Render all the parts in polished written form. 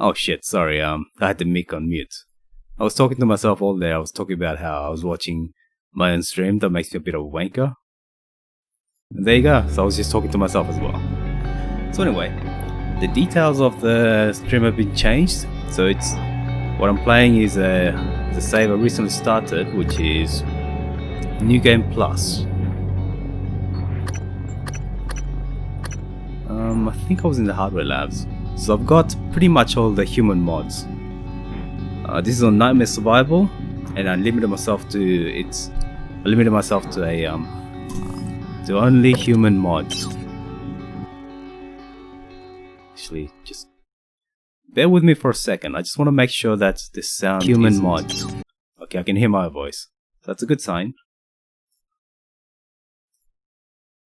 Oh shit, sorry, I had the mic on mute. I was talking to myself all day. I was talking about how I was watching my own stream. That makes me a bit of a wanker. And there you go. So I was just talking to myself as well. So anyway, the details of the stream have been changed. So it's what I'm playing is the save I recently started, which is New Game Plus. I think I was in the hardware labs. So I've got pretty much all the human mods. This is on Nightmare Survival, and I limited myself to to only human mods. Actually, just bear with me for a second. I just want to make sure that the sound human mods. Okay, I can hear my voice. That's a good sign.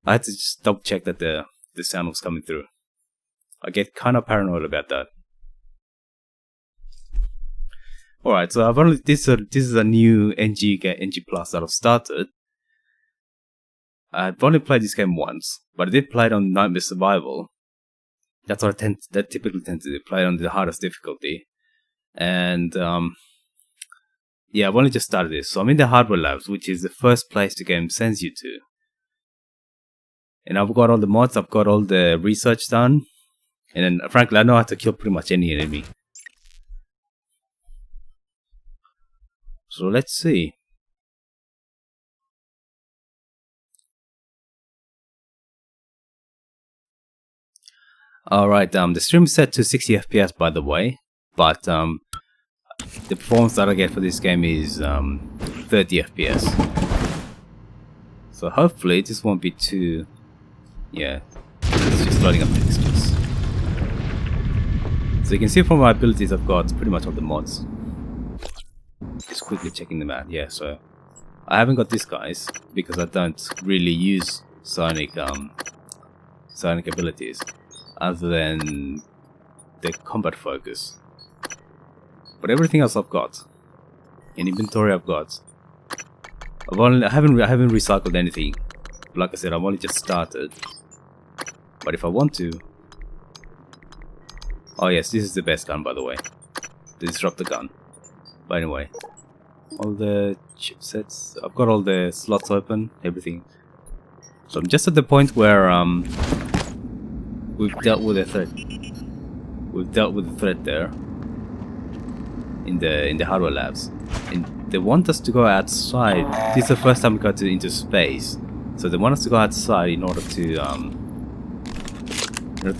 I had to just double check that the sound was coming through. I get kind of paranoid about that. Alright, so this is a new NG Plus that I've started. I've only played this game once, but I did play it on Nightmare Survival. That's what I typically tend to do, play it on the hardest difficulty. And yeah, I've only just started this. So I'm in the hardware labs, which is the first place the game sends you to. And I've got all the mods, I've got all the research done. And then, frankly, I know how to kill pretty much any enemy. So let's see. Alright, the stream is set to 60 FPS by the way. But the performance that I get for this game is 30 FPS. So hopefully this won't be too... Yeah, it's just loading up textures. So you can see from my abilities I've got pretty much all the mods. Just quickly checking them out. Yeah, so I haven't got these guys because I don't really use Sonic abilities other than the combat focus. But everything else I've got. In inventory I've got. I haven't recycled anything. Like I said, I've only just started. But if I want to... Oh yes, this is the best gun by the way. The disruptor gun. But anyway, all the chipsets, I've got all the slots open, everything. So I'm just at the point where we've dealt with a threat. We've dealt with the threat there in the hardware labs, and they want us to go outside. This is the first time we got into space, so they want us to go outside in order to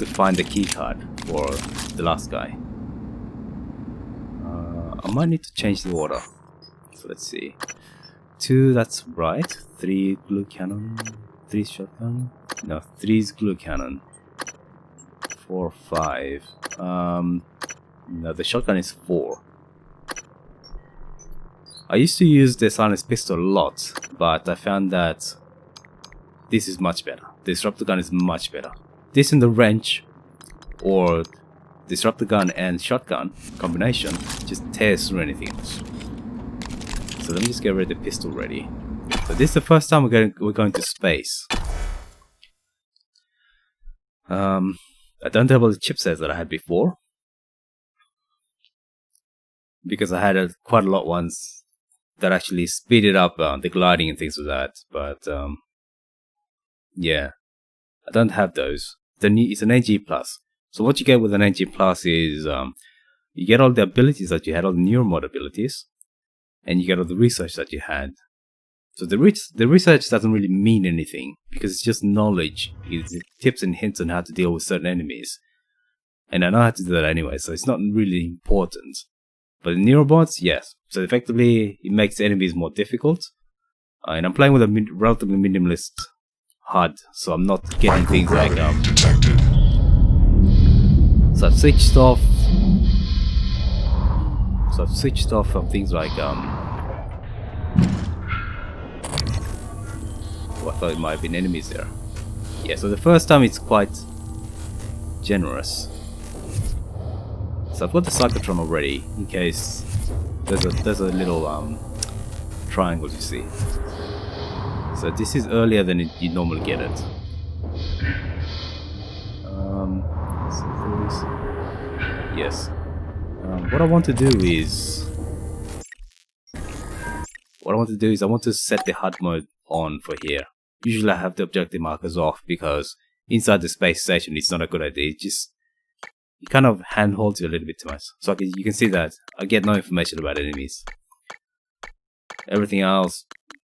find the key card for the last guy. I might need to change the order. So let's see. 2, that's right. 3 glue cannon. 3 shotgun. No, 3 is glue cannon. 4, 5. No, the shotgun is 4. I used to use the silenced pistol a lot, but I found that this is much better. The disruptor gun is much better. This and the wrench, or disruptor gun and shotgun combination, just tears through anything else. So let me just get rid of the pistol ready. So this is the first time we're going to space. I don't have all the chipsets that I had before, because I had quite a lot ones that actually speeded up the gliding and things like that. But yeah, I don't have those. It's an AG Plus. So what you get with an AG Plus is you get all the abilities that you had, all the neuromod abilities, and you get all the research that you had. So the research doesn't really mean anything because it's just knowledge. It's tips and hints on how to deal with certain enemies, and I know how to do that anyway, so it's not really important. But the neuromods, yes. So effectively, it makes enemies more difficult. And I'm playing with a relatively minimalist HUD, so I'm not getting things like So I've switched off. From things like Oh, I thought it might have been enemies there. Yeah, so the first time it's quite generous. So I've got the cyclotron already in case there's a little triangle you see. So this is earlier than you normally get it. So yes. what I want to do is I want to set the HUD mode on for here. Usually I have the objective markers off because inside the space station it's not a good idea. It's just it kind of handholds you a little bit too much. So you can see that I get no information about enemies. Everything else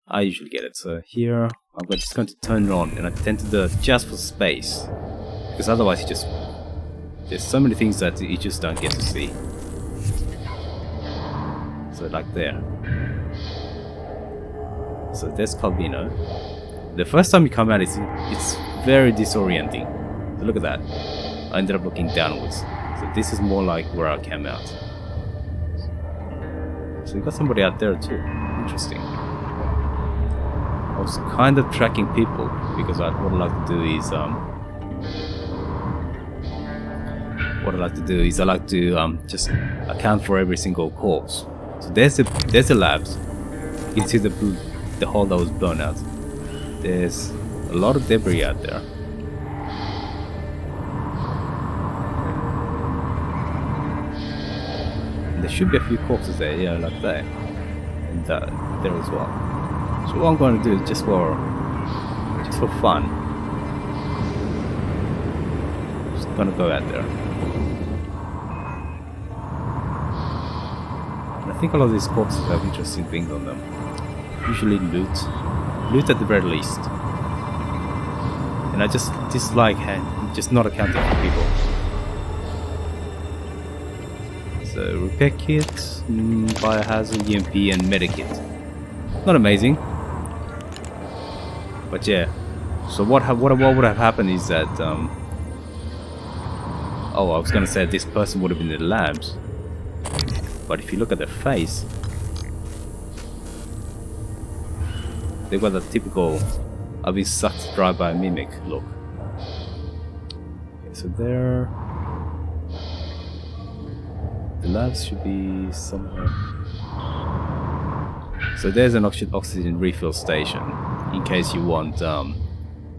I usually get it. So here I'm just going to turn it on, and I tend to do it just for space, because otherwise there's so many things that you just don't get to see. So like there. So there's Calvino. The first time you come out, it's very disorienting. So look at that. I ended up looking downwards. So this is more like where I came out. So you got somebody out there too. Interesting. I was kind of tracking people because what I like to do is I like to just account for every single corpse. So there's the labs. You can see the hole that was blown out. There's a lot of debris out there. And there should be a few corpses there, yeah, like there. And there as well. So what I'm going to do is just for fun, just going to go out there. And I think a lot of these corpses have interesting things on them. Usually loot at the very least. And I just dislike just not accounting for people. So repair kit, biohazard, EMP, and medikit. Not amazing, but yeah. So what would have happened is that oh, I was gonna say this person would have been in the labs, but if you look at their face, they've got the typical "I've been sucked dry by a mimic" look. Okay, so there, the labs should be somewhere. So there's an oxygen refill station in case you want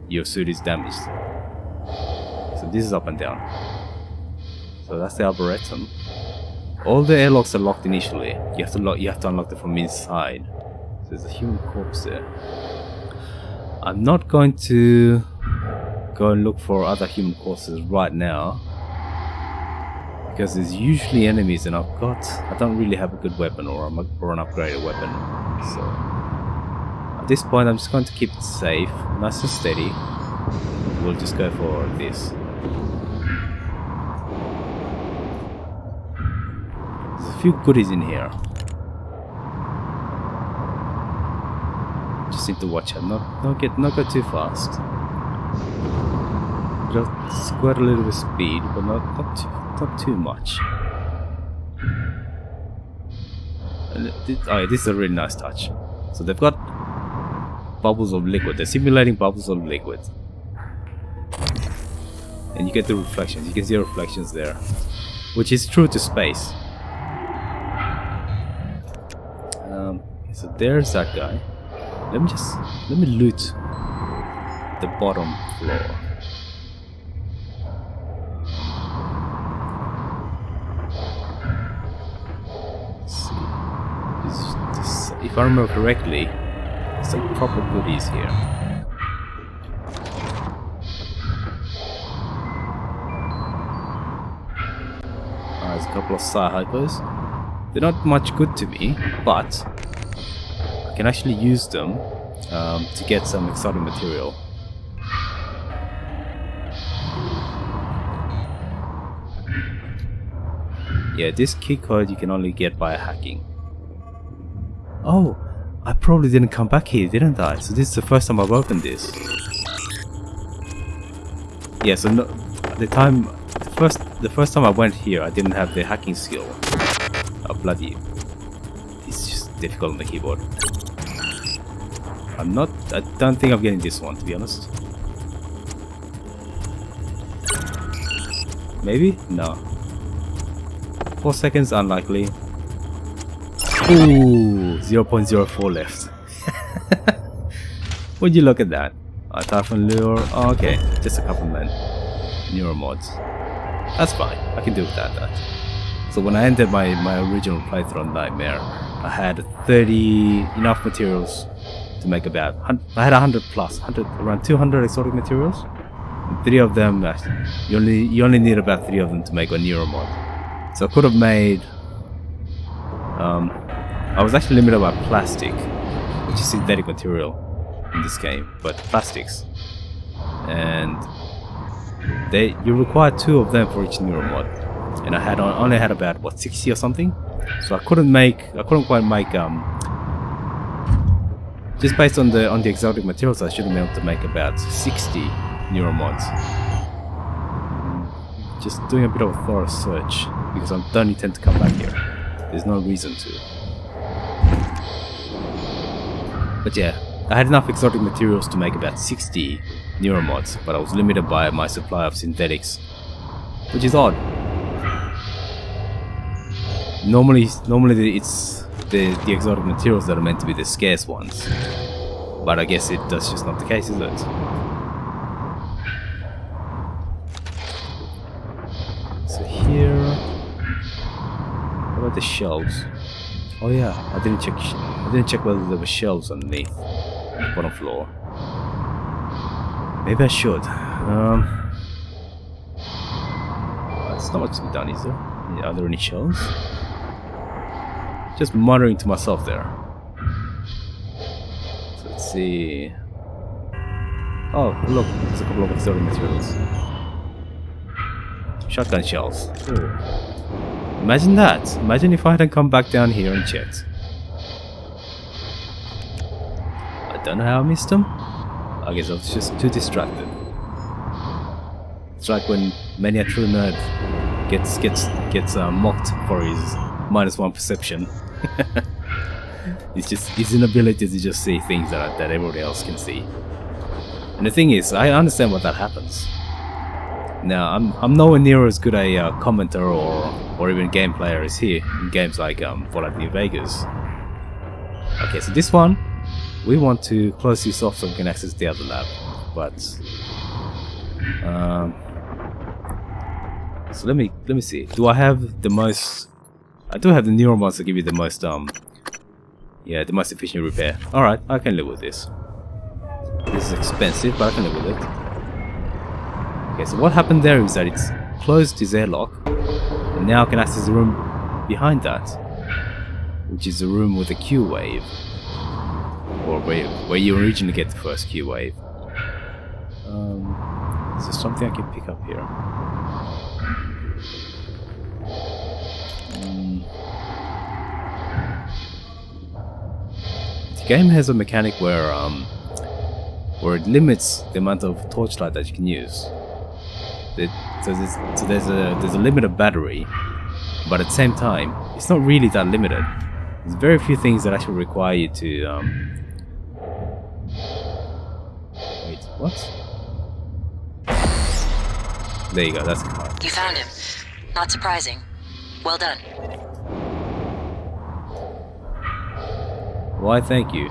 your suit is damaged. So this is up and down. So that's the arboretum. All the airlocks are locked initially. You have to unlock them from inside. So there's a human corpse there. I'm not going to go and look for other human corpses right now, because there's usually enemies, and I don't really have a good weapon or an upgraded weapon. So at this point I'm just going to keep it safe, nice and steady. We'll just go for this. There's a few goodies in here. Just need to watch out, not go too fast. Just quite a little bit of speed, but not too much. And this is a really nice touch. So they've got bubbles of liquid. They're simulating bubbles of liquid, and you get the reflections. You can see reflections there, which is true to space. So there's that guy. Let me loot the bottom floor. If I remember correctly, some proper goodies here. There's a couple of Psy-Hypers. They're not much good to me, but I can actually use them to get some exotic material. Yeah, this key code you can only get by hacking. Oh, I probably didn't come back here, didn't I? So this is the first time I've opened this. Yeah, so the first time I went here, I didn't have the hacking skill. Oh bloody! It's just difficult on the keyboard. I don't think I'm getting this one, to be honest. Maybe? No. 4 seconds, unlikely. Ooh, 0.04 left. Would you look at that? Typhon Lure, oh, okay, just a couple men. Neuromods. That's fine, I can do without that. So when I ended my original playthrough on Nightmare, I had 30 enough materials to make about. I had 100 plus, around 200 exotic materials. And 3 of them, you only need about 3 of them to make a neuromod. So I could have made. I was actually limited by plastic, which is synthetic material in this game, but plastics, and you require 2 of them for each neuromod, and I only had about what 60 or something, so I couldn't quite make just based on the exotic materials. I should have been able to make about 60 neuromods. Just doing a bit of a thorough search because I don't intend to come back here. There's no reason to. But yeah, I had enough exotic materials to make about 60 neuromods, but I was limited by my supply of synthetics, which is odd. Normally it's the exotic materials that are meant to be the scarce ones, but I guess that's just not the case, is it? So here, what about the shelves? Oh yeah, I didn't check whether there were shelves underneath the bottom floor. Maybe I should. There's not much to be done, is there? Are there any shelves? Just muttering to myself there. So let's see. Oh, look, there's a couple of exotic materials. Shotgun shells. Ooh. Imagine that. Imagine if I hadn't come back down here and checked. I don't know how I missed them. I guess I was just too distracted. It's like when many a true nerd gets mocked for his -1 perception. It's just his inability to just see things that everybody else can see. And the thing is, I understand why that happens. Now, I'm nowhere near as good a commenter or even game player as here in games like Fallout New Vegas. Okay, so this one, we want to close this off so we can access the other lab. But so let me see. Do I have the most? I do have the neuromods to give you the most the most efficient repair. All right, I can live with this. This is expensive, but I can live with it. Okay, so what happened there is that it's closed his airlock, and now I can access the room behind that, which is the room with the Q wave, or where you originally get the first Q wave. Is there something I can pick up here? The game has a mechanic where it limits the amount of torchlight that you can use. So there's a limited battery, but at the same time, it's not really that limited. There's very few things that actually require you to wait, what? There you go, that's the card. You found him. Not surprising. Well done. Why, thank you.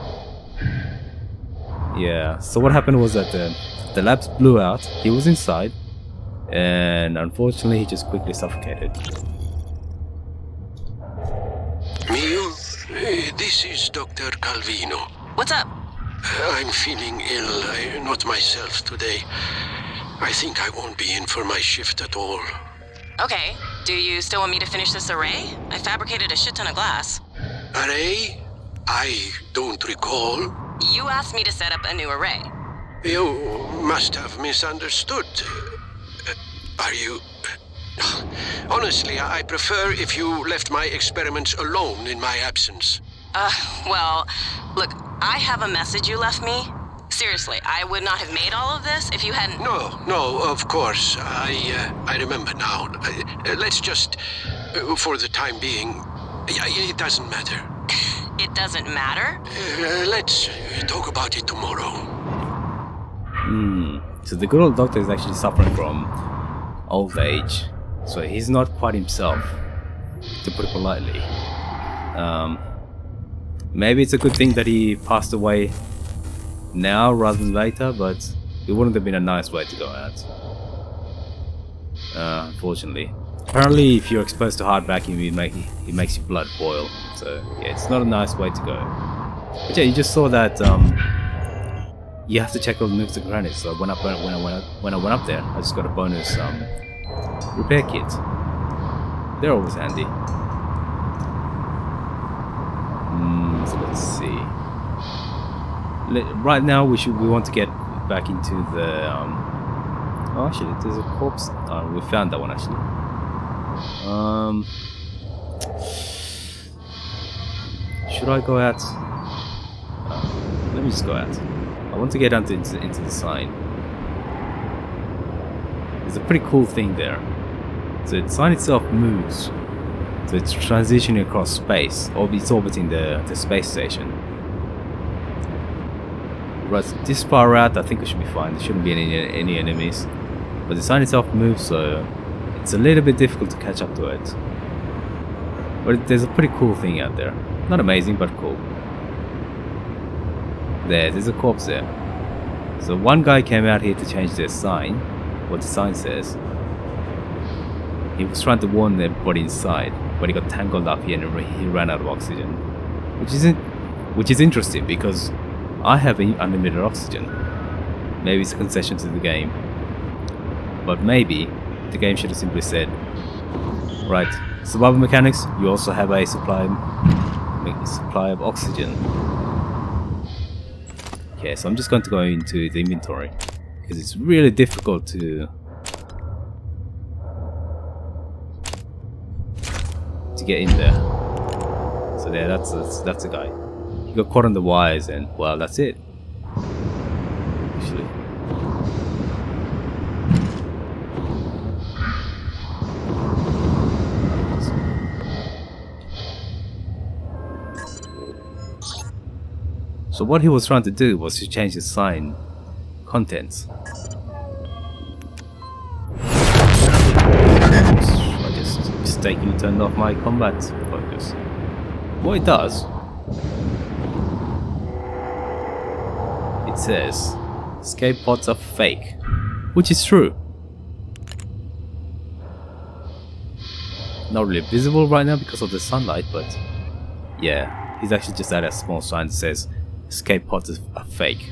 Yeah, so what happened was that the labs blew out, he was inside, and unfortunately he just quickly suffocated. Mio, this is Dr. Calvino. What's up? I'm feeling ill, not myself today. I think I won't be in for my shift at all. Okay. Do you still want me to finish this array? I fabricated a shit ton of glass. Array? I don't recall. You asked me to set up a new array. You must have misunderstood. Are you... Honestly, I prefer if you left my experiments alone in my absence. Well, look, I have a message you left me. Seriously, I would not have made all of this if you hadn't... No, of course. I remember now. Let's just... for the time being... It doesn't matter. It doesn't matter? Let's talk about it tomorrow. So the good old doctor is actually suffering from old age. So he's not quite himself, to put it politely. Maybe it's a good thing that he passed away now rather than later, but it wouldn't have been a nice way to go out. Unfortunately. Apparently, if you're exposed to hard vacuum, it makes your blood boil. So yeah, it's not a nice way to go. But yeah, you just saw that you have to check all the nooks and crannies. So when I went up there, I just got a bonus repair kit. They're always handy. So let's see. Right now, we want to get back into the. Oh, actually, there's a corpse. We found that one actually. Should I go out? Let me just go out. I want to get into the sign. There's a pretty cool thing there. So the sign itself moves. So it's transitioning across space. It's orbiting the space station. Right, so this far out, I think we should be fine. There shouldn't be any enemies. But the sign itself moves, so it's a little bit difficult to catch up to it. But there's a pretty cool thing out there. Not amazing, but cool. There's a corpse there. So one guy came out here to change their sign. What the sign says. He was trying to warn everybody inside, but he got tangled up here and he ran out of oxygen. Which is interesting because I have unlimited oxygen. Maybe it's a concession to the game. But maybe the game should have simply said, right, survival mechanics, you also have a supply of oxygen. Okay, so I'm just going to go into the inventory because it's really difficult to get in there. So there, that's a guy. He got caught on the wires and well, that's it. Actually. So what he was trying to do was to change the sign contents. I just mistakenly turned off my combat focus. What it does, it says escape pods are fake, which is true. Not really visible right now because of the sunlight, but yeah, he's actually just added a small sign that says escape pods are fake,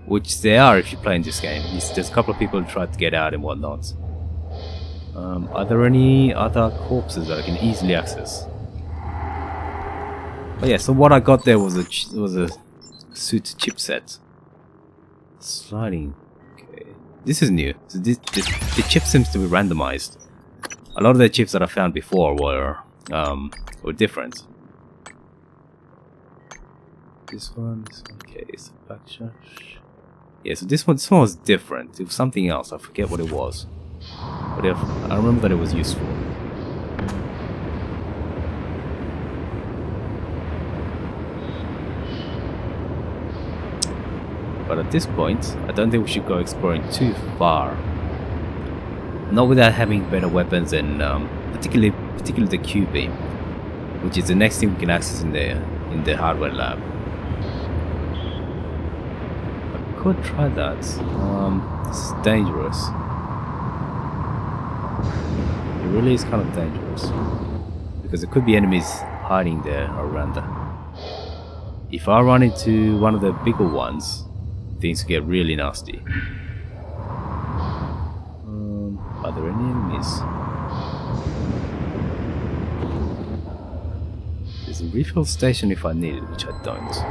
which they are if you play in this game. There's a couple of people who tried to get out and whatnot. Are there any other corpses that I can easily access? But yeah, so what I got there was a suit chipset. Sliding. Okay, this is new. So the chip seems to be randomized. A lot of the chips that I found before were different. This one, okay, it's a backshot. Yeah, so this one was different. It was something else. I forget what it was. But I remember that it was useful. But at this point, I don't think we should go exploring too far. Not without having better weapons and particularly the Q-beam, which is the next thing we can access in the hardware lab. Could try that. This is dangerous. It really is kind of dangerous because there could be enemies hiding there around there. If I run into one of the bigger ones, things get really nasty. Are there any enemies? There's a refill station if I need it, which I don't.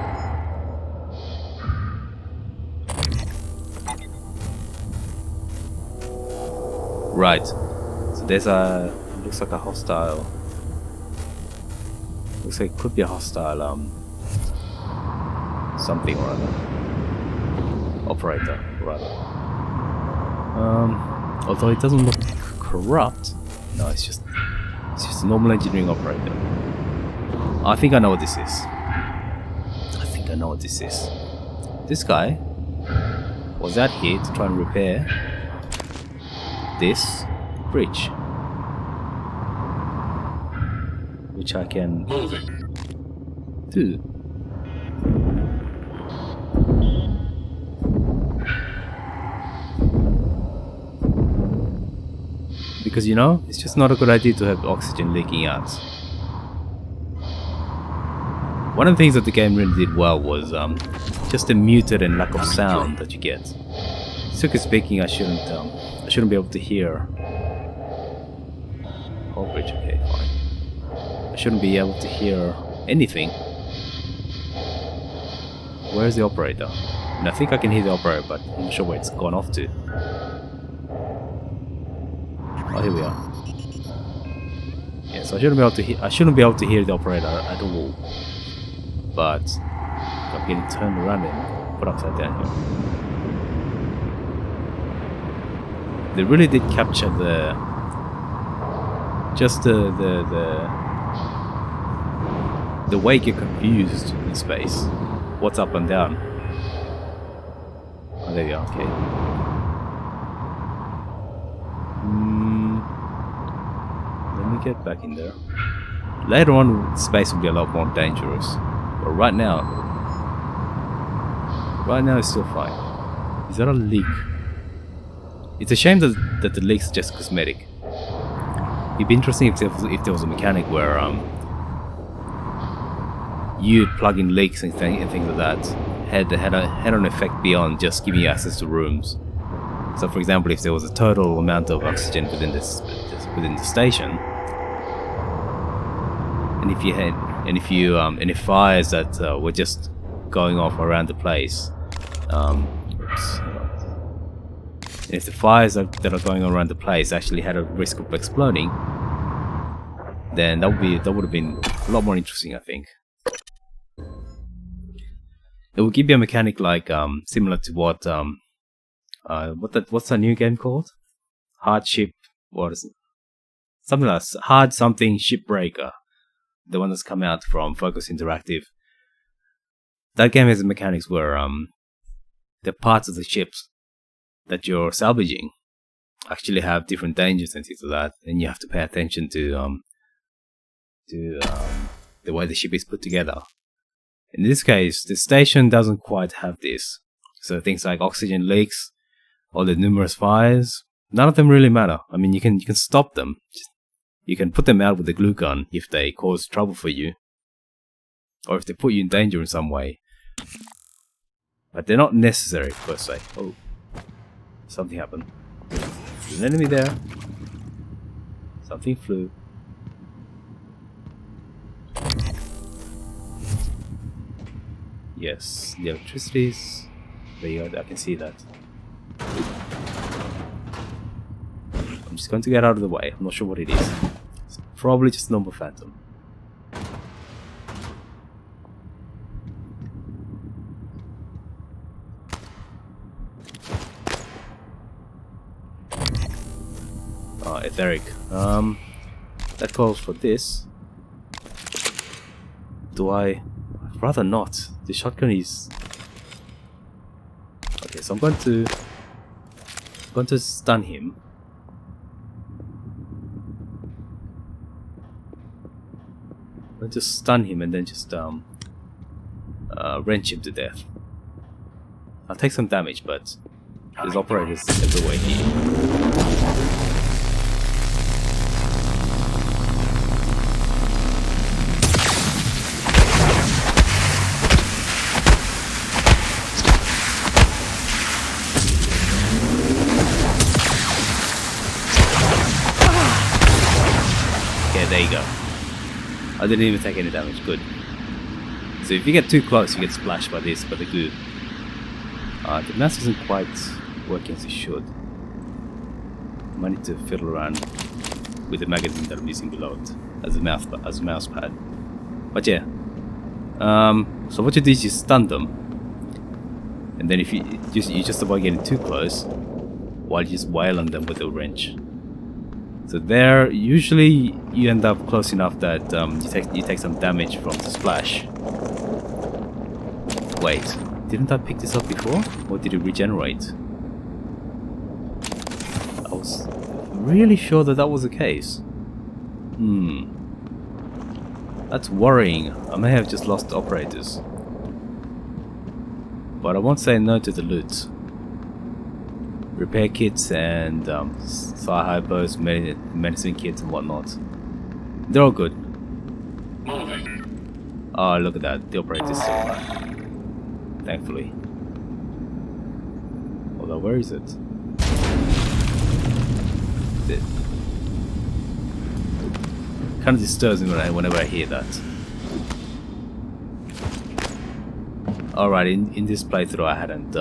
Right, so there's looks like a hostile, looks like it could be a hostile, something or other, operator, rather. Although it doesn't look corrupt, no, it's just a normal engineering operator. I think I know what this is. This guy was out here to try and repair this bridge, which I can do. The Because, you know, it's just not a good idea to have oxygen leaking out. One of the things that the game really did well was just the muted and lack of sound that you get. Strictly speaking, I shouldn't be able to hear. Oh, bridge, okay, fine. I shouldn't be able to hear anything. Where's the operator? And I think I can hear the operator, but I'm not sure where it's gone off to. Oh, here we are. Yeah, so I shouldn't be able to hear the operator at all. But I'm getting turned around and put upside down here. They really did capture the way you get confused in space. What's up and down? Oh, there you are. Okay. Let me get back in there. Later on, space will be a lot more dangerous. But right now it's still fine. Is that a leak? It's a shame that the leak's just cosmetic. It'd be interesting if there was a mechanic where you'd plug in leaks and things like that had an effect beyond just giving you access to rooms. So, for example, if there was a total amount of oxygen within the station, and if fires that were just going off around the place, if the fires that are going on around the place actually had a risk of exploding, then that would have been a lot more interesting, I think. It would give you a mechanic like similar to what's that new game called? Hardship, what is it? Something like Hard something Shipbreaker. The one that's come out from Focus Interactive. That game has mechanics where the parts of the ships that you're salvaging actually have different dangers and things like that, and you have to pay attention to the way the ship is put together. In this case, the station doesn't quite have this. So things like oxygen leaks or the numerous fires, none of them really matter. I mean, you can stop them. You can put them out with a glue gun if they cause trouble for you, or if they put you in danger in some way. But they're not necessary per se. Oh, something happened. There's an enemy there. Something flew. Yes, the electricity's... There you go, I can see that. I'm just going to get out of the way. I'm not sure what it is. It's probably just a normal phantom. Etheric. That calls for this. Do I? I'd rather not. The shotgun is... Okay, so I'm going to stun him. I'm going to stun him and then just wrench him to death. I'll take some damage, but there's operators everywhere here. There you go. I didn't even take any damage. Good. So if you get too close, you get splashed by the goo. The mouse isn't quite working as it should. I might need to fiddle around with the magazine that I'm using below it as a mouse pad. But yeah. So what you do is you stun them, and then if you just avoid getting too close, while you just wail on them with a wrench. So there, usually you end up close enough that you take some damage from the splash. Wait, didn't I pick this up before? Or did it regenerate? I was really sure that was the case. That's worrying. I may have just lost operators. But I won't say no to the loot. repair kits and Psy-Hypos, medicine kits and whatnot. They're all good. Oh, look at that. The operator's still alive. Thankfully. Although, where is it? Kind of disturbs me whenever I hear that. Alright, in this playthrough I hadn't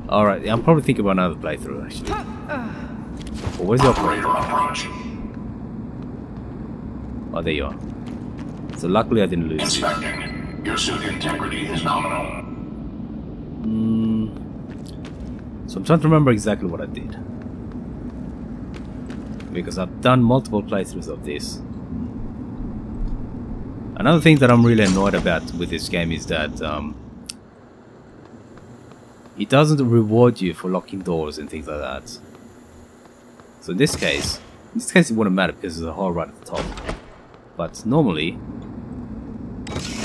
Alright, I'm probably thinking about another playthrough actually. But where's the operator? Oh, there you are. So luckily I didn't lose. Inspecting. Your suit integrity is nominal. So I'm trying to remember exactly what I did. Because I've done multiple playthroughs of this. Another thing that I'm really annoyed about with this game is that it doesn't reward you for locking doors and things like that. So in this case it wouldn't matter because there's a hole right at the top. But normally,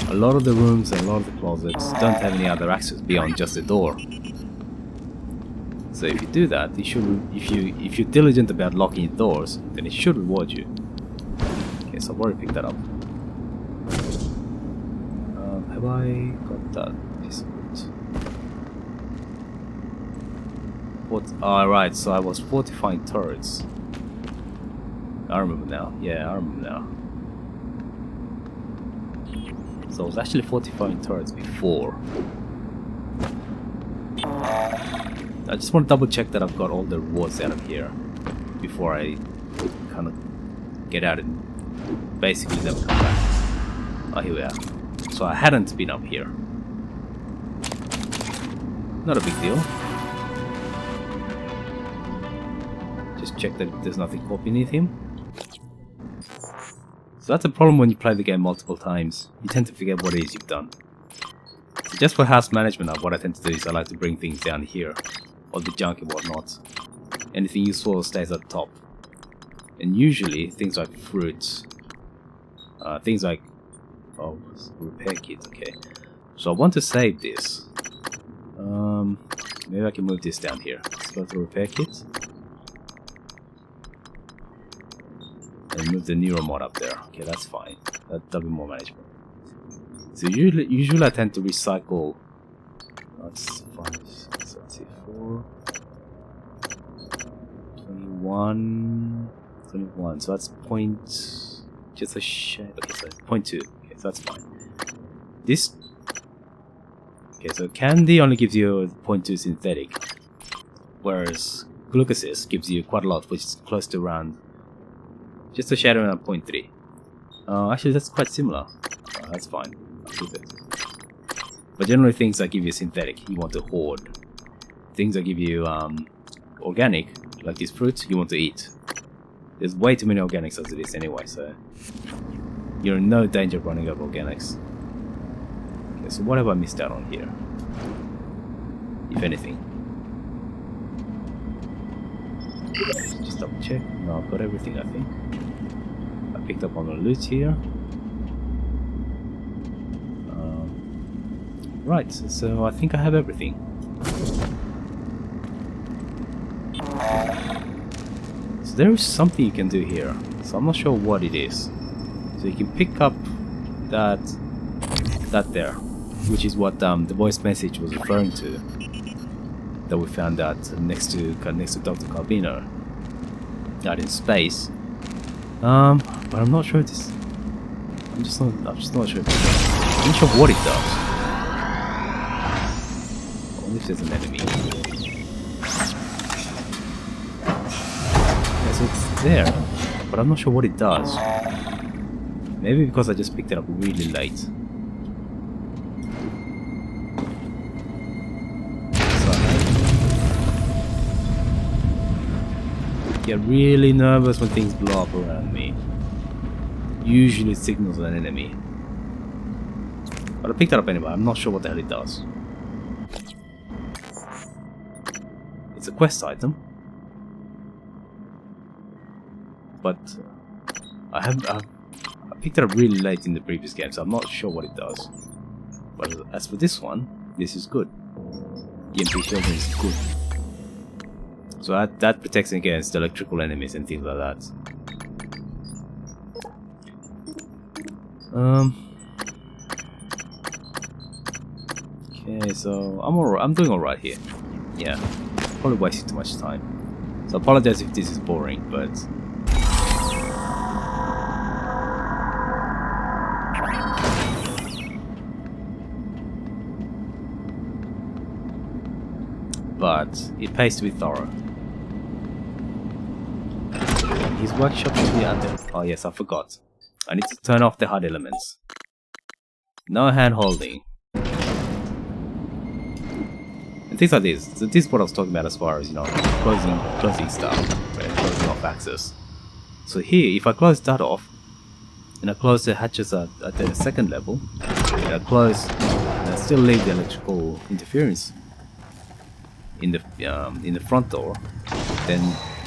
a lot of the rooms and a lot of the closets don't have any other access beyond just the door. So if you do that, it should, if you're diligent about locking your doors, then it should reward you. Okay, so I've already picked that up. Have I got that piece of wood? Oh, right, so I was fortifying turrets. I remember now. Yeah, I remember now. So I was actually fortifying turrets before. I just want to double check that I've got all the rewards out of here before I kind of get out and basically never come back. Oh, here we are. So I hadn't been up here. Not a big deal. Just check that there's nothing caught beneath him. So that's a problem when you play the game multiple times. You tend to forget what it is you've done. So just for house management, what I tend to do is I like to bring things down here. All the junk and whatnot. Anything useful stays at the top. And usually things like fruits, things like repair kits. Okay, so I want to save this. Maybe I can move this down here. Let's go to repair kits and move the neuromod up there. Okay, that's fine. That'll be more manageable. So usually I tend to recycle. That's 5, 6, let's see, 4, 21, 21. So that's just a shade. Okay, so it's 0.2. Okay, so that's fine. This. Okay, so candy only gives you 0.2 synthetic, whereas glucosis gives you quite a lot, which is close to around just a shade around 0.3. Actually, that's quite similar. That's fine. I'll keep it. But generally, things that give you synthetic, you want to hoard. Things that give you organic, like these fruits, you want to eat. There's way too many organics as it is anyway, so you're in no danger of running out of organics. Okay, so what have I missed out on here? If anything. Just double check. No, I've got everything, I think. I picked up on the loot here. Right, so I think I have everything. So there is something you can do here. So I'm not sure what it is. So you can pick up that there, which is what the voice message was referring to. That we found out next to Dr. Carbino, out in space. But I'm not sure this. I'm just not sure. I'm not sure what it does. Only if there's an enemy. Yeah, so it's there, but I'm not sure what it does. Maybe because I just picked it up really late. So I get really nervous when things blow up around me. Usually it signals an enemy. But I picked it up anyway, I'm not sure what the hell it does. It's a quest item. But I picked it up really late in the previous game, so I'm not sure what it does. But as for this one, this is good. EMP shielding is good. So that protects against electrical enemies and things like that. Okay, so I'm doing alright here. Yeah, probably wasting too much time. So I apologize if this is boring, but it pays to be thorough. His workshop should be under. Oh yes, I forgot. I need to turn off the hard elements. No hand holding. And things like this. So this is what I was talking about as far as, you know, closing stuff, right? Closing off access. So here, if I close that off, and I close the hatches at the second level, and I close, and I still leave the electrical interference in the front door, then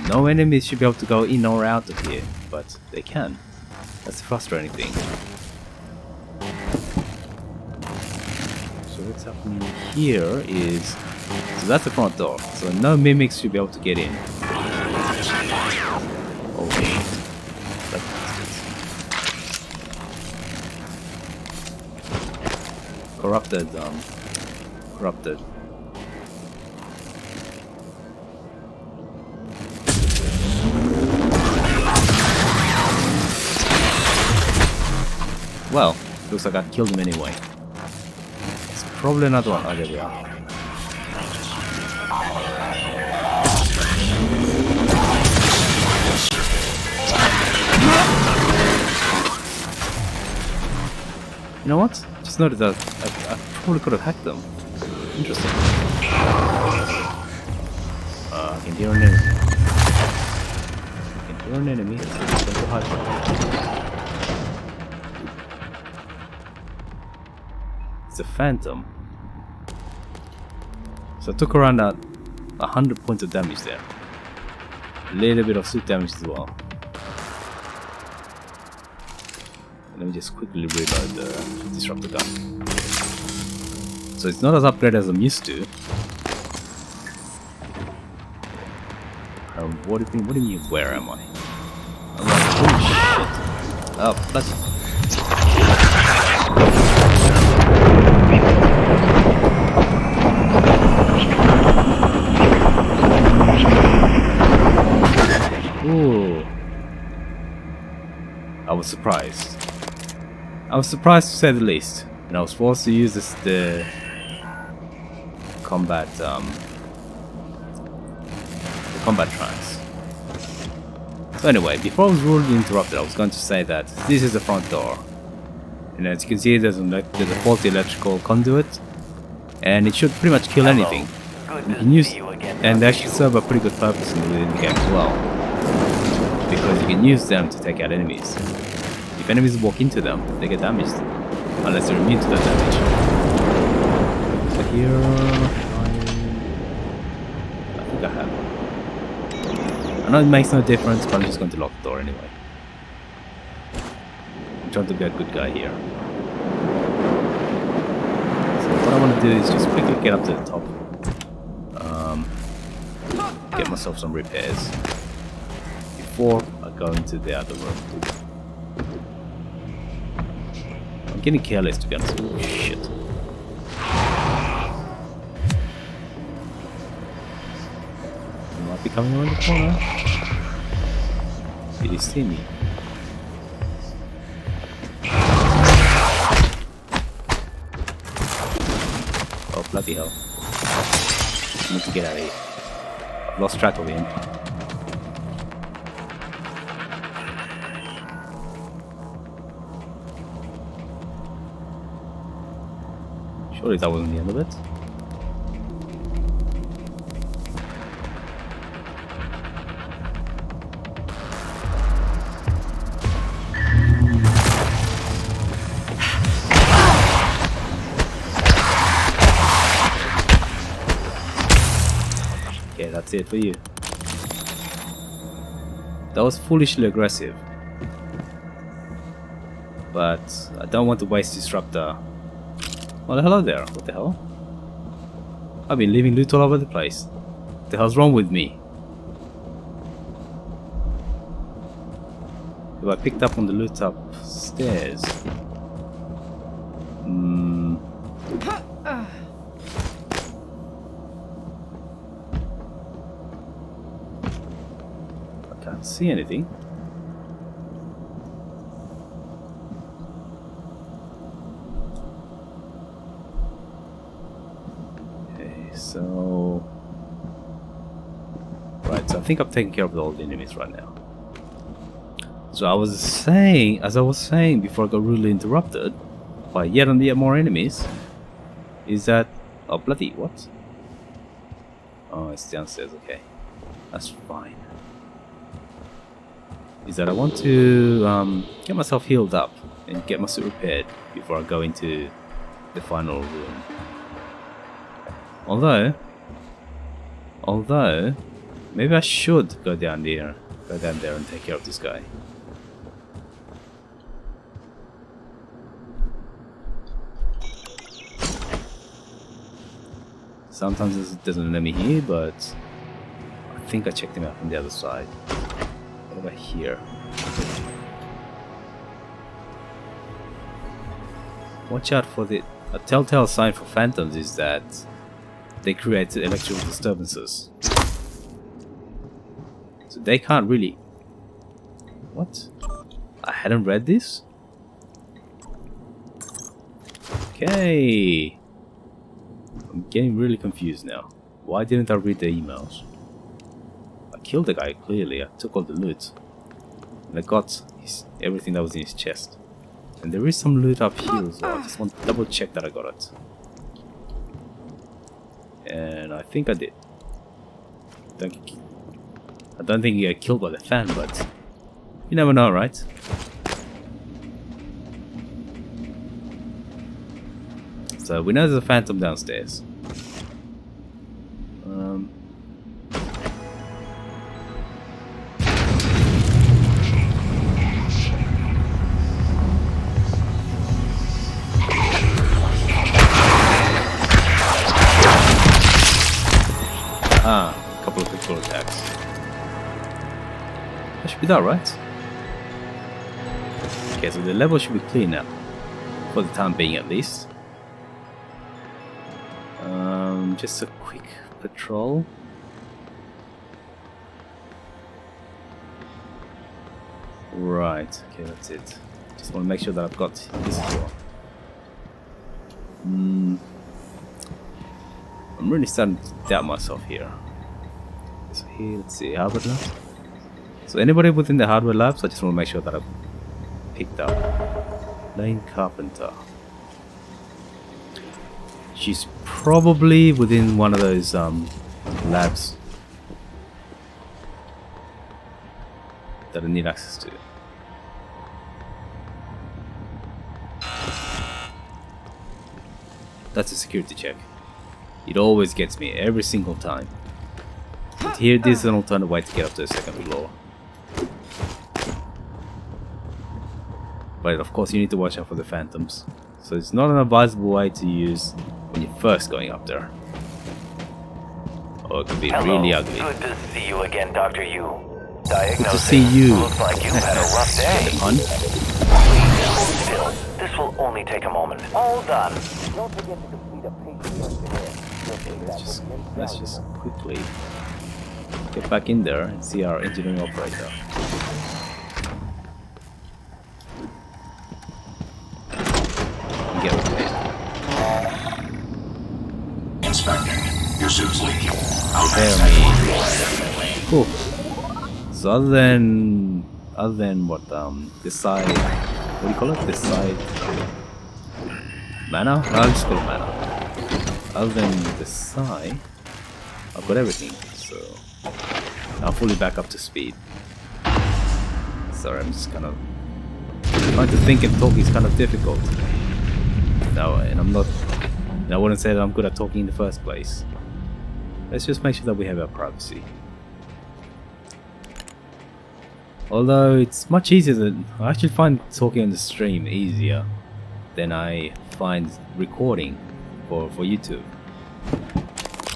no enemies should be able to go in or out of here, but they can. That's the frustrating thing. So what's happening here is, so that's the front door, so no mimics should be able to get in. Oh shit. That's corrupted. Well, looks like I killed him anyway. It's probably another one. Oh, there we are. You know what? Just noticed that I probably could have hacked them. Interesting. I can hear an enemy. I can hear an enemy. It's going to hide from me. It's a phantom. So I took around 100 points of damage there. A little bit of suit damage as well. Let me just quickly reload the disruptor gun. So it's not as upgraded as I'm used to. What do you mean? Where am I? I'm like, oh shit! Oh, that's. Ooh. I was surprised. I was surprised to say the least. And I was forced to use the combat trance. So anyway, before I was rudely interrupted, I was going to say that this is the front door. And as you can see, there's a faulty electrical conduit, and it should pretty much kill anything. You can use, and they actually serve a pretty good purpose within the game as well, because you can use them to take out enemies. If enemies walk into them, they get damaged, unless they're immune to that damage. So here, I think I have. I know it makes no difference, but I'm just going to lock the door anyway. I'm trying to be a good guy here. So what I want to do is just quickly get up to the top. Get myself some repairs before I go into the other room. I'm getting careless, to be honest. Oh shit. You might be coming around the corner. Did he see me? Oh bloody hell. I need to get out of here. I've lost track of him. Surely that wasn't the end of it. Okay, that's it for you. That was foolishly aggressive. But I don't want to waste disruptor. Oh, hello there. What the hell? I've been leaving loot all over the place. What the hell's wrong with me? Have I picked up on the loot upstairs? I can't see anything. So, right, so I think I'm taking care of all the enemies right now. So as I was saying before I got rudely interrupted by yet and yet more enemies, is that, oh bloody, what? Oh, it's downstairs, okay. That's fine. Is that I want to get myself healed up and get my suit repaired before I go into the final room. Although, maybe I should go down there and take care of this guy. Sometimes there's an enemy here, but I think I checked him out from the other side. What about here? Watch out for a telltale sign for phantoms is that they create electrical disturbances. So they can't really... What? I hadn't read this? Okay. I'm getting really confused now. Why didn't I read the emails? I killed the guy, clearly. I took all the loot. And I got everything that was in his chest. And there is some loot up here as well. I just want to double check that I got it. And I think I did. I don't think he got killed by the fan, but you never know, right? So we know there's a phantom downstairs. A couple of critical attacks. That should be that, right? Okay, so the level should be clear now. For the time being, at least. Just a quick patrol. Right, okay, that's it. Just want to make sure that I've got this as well. I'm really starting to doubt myself here. So here, let's see, hardware lab. So anybody within the hardware labs, I just want to make sure that I've picked up. Lane Carpenter. She's probably within one of those labs that I need access to. That's a security check. It always gets me every single time. But here, this is an alternate way to get up to the second floor. But of course, you need to watch out for the phantoms. So it's not an advisable way to use when you're first going up there. Or it could be really ugly. Good to see you again, Dr. Yu. Good to see you. Looks like you've had a rough day. Hun? Please hold still. This will only take a moment. All done. Don't forget to complete a patient questionnaire. Let's just quickly get back in there and see our engineering operator. Get okay. Inspecting. Your suit's leaking. Repair me. Cool. So other than what this side, what do you call it? This side mana? No, I'll just call it mana. Other than this side, I've got everything, so I'm fully back up to speed. Sorry, I'm just kind of trying to think and talk is kind of difficult. No, and I wouldn't say that I'm good at talking in the first place. Let's just make sure that we have our privacy. Although it's much easier than I actually find talking on the stream easier than I find recording for YouTube.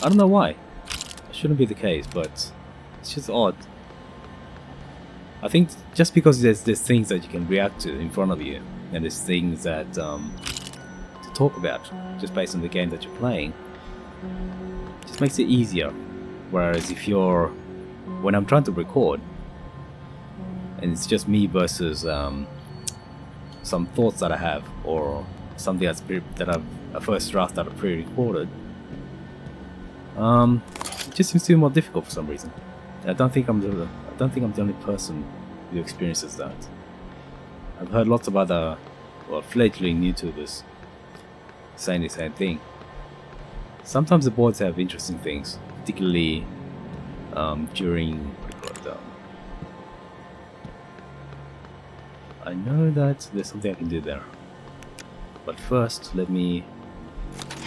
I don't know why. It shouldn't be the case, but it's just odd. I think just because there's things that you can react to in front of you, and there's things that to talk about just based on the game that you're playing, just makes it easier. Whereas if you're, when I'm trying to record, and it's just me versus some thoughts that I have, or something that I've a first draft that I've pre-recorded, it just seems to be more difficult for some reason. I don't think I'm the only person who experiences that. I've heard lots of other, well, fledgling YouTubers saying the same thing. Sometimes the boards have interesting things, particularly during. I know that there's something I can do there, but first let me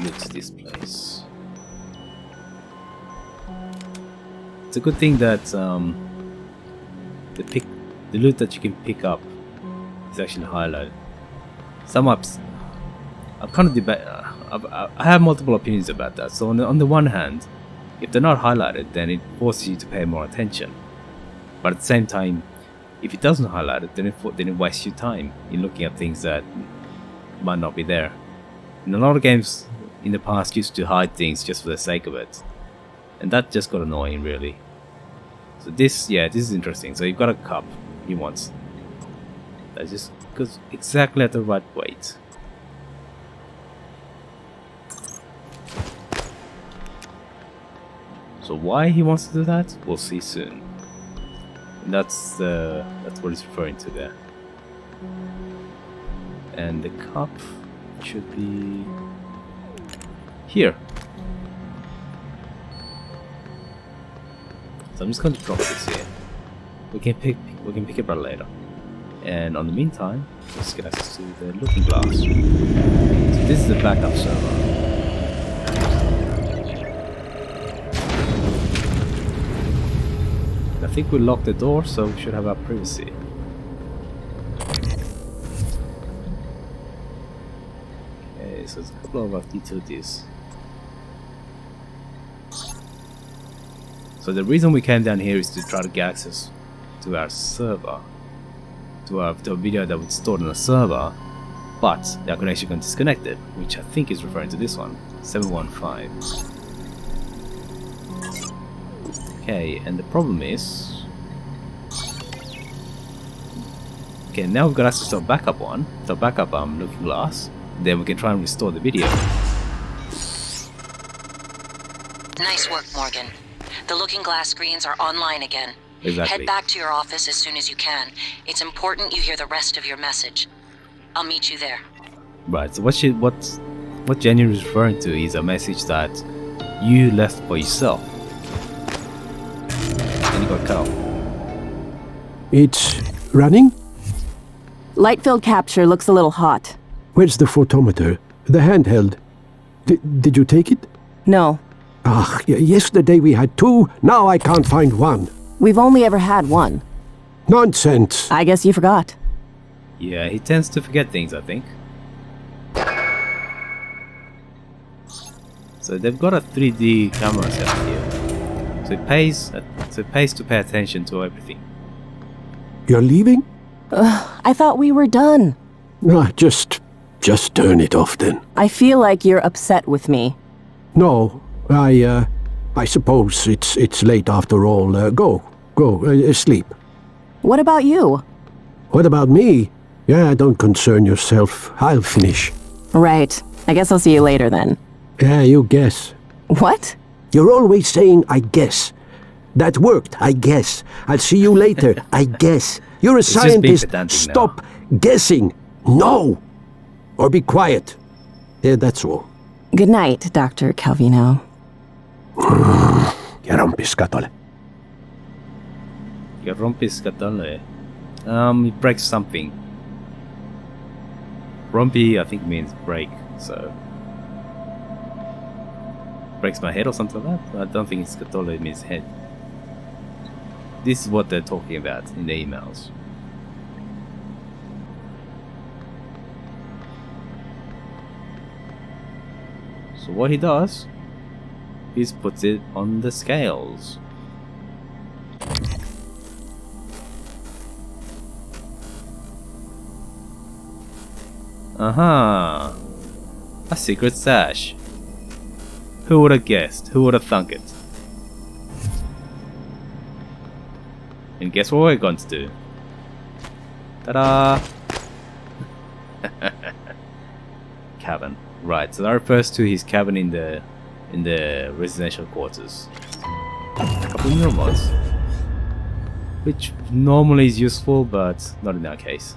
loot this place. It's a good thing that the loot that you can pick up is actually highlighted. Some ups, I've kind of I have multiple opinions about that. So on the one hand, if they're not highlighted, then it forces you to pay more attention. But at the same time, if it doesn't highlight it, then it wastes your time in looking at things that might not be there. And a lot of games in the past used to hide things just for the sake of it, and that just got annoying, really. So this is interesting. So you've got a cup he wants. That just goes exactly at the right weight. So why he wants to do that, we'll see soon. And that's what he's referring to there. And the cup should be here. So I'm just going to drop this here. We can pick it up later. And on the meantime, let's get access to the looking glass. So this is the backup server. I think we locked the door, so we should have our privacy. Okay, so there's a couple of utilities. So the reason we came down here is to try to get access to our server, to a video that was stored on a server, but the connection got disconnected, which I think is referring to this one, 715. Okay, and the problem is, okay, now we've got access to a backup one, to a backup looking glass. Then we can try and restore the video. Nice work, Morgan. The looking glass screens are online again. Exactly. Head back to your office as soon as you can. It's important you hear the rest of your message. I'll meet you there. Right, so what Jenny is referring to is a message that you left for yourself. And you got cut off. It's running? Light field capture looks a little hot. Where's the photometer? The handheld. Did you take it? No. Ah, yesterday we had two, now I can't find one. We've only ever had one. Nonsense. I guess you forgot. Yeah, he tends to forget things, I think. So they've got a 3D camera set up here. So it pays to pay attention to everything. You're leaving? I thought we were done. Ah, just turn it off then. I feel like you're upset with me. No, I suppose it's late after all. Go, sleep. What about you? What about me? Yeah, don't concern yourself. I'll finish. Right. I guess I'll see you later then. Yeah, you guess. What? You're always saying, I guess. That worked, I guess. I'll see you later, I guess. You're a scientist. Stop guessing. No! Or be quiet. Yeah, that's all. Good night, Dr. Calvino. Que rompis scatole. Que rompis scatole. It breaks something. Rompi, I think, means break, so... breaks my head or something like that? I don't think scatole means head. This is what they're talking about in the emails. So what he does He's puts it on the scales. Aha! A secret stash. Who would have guessed? Who would have thunk it? And guess what we're going to do? Ta-da! Cabin. Right, so that refers to his cabin in the residential quarters. A couple of neuromods, which normally is useful, but not in our case.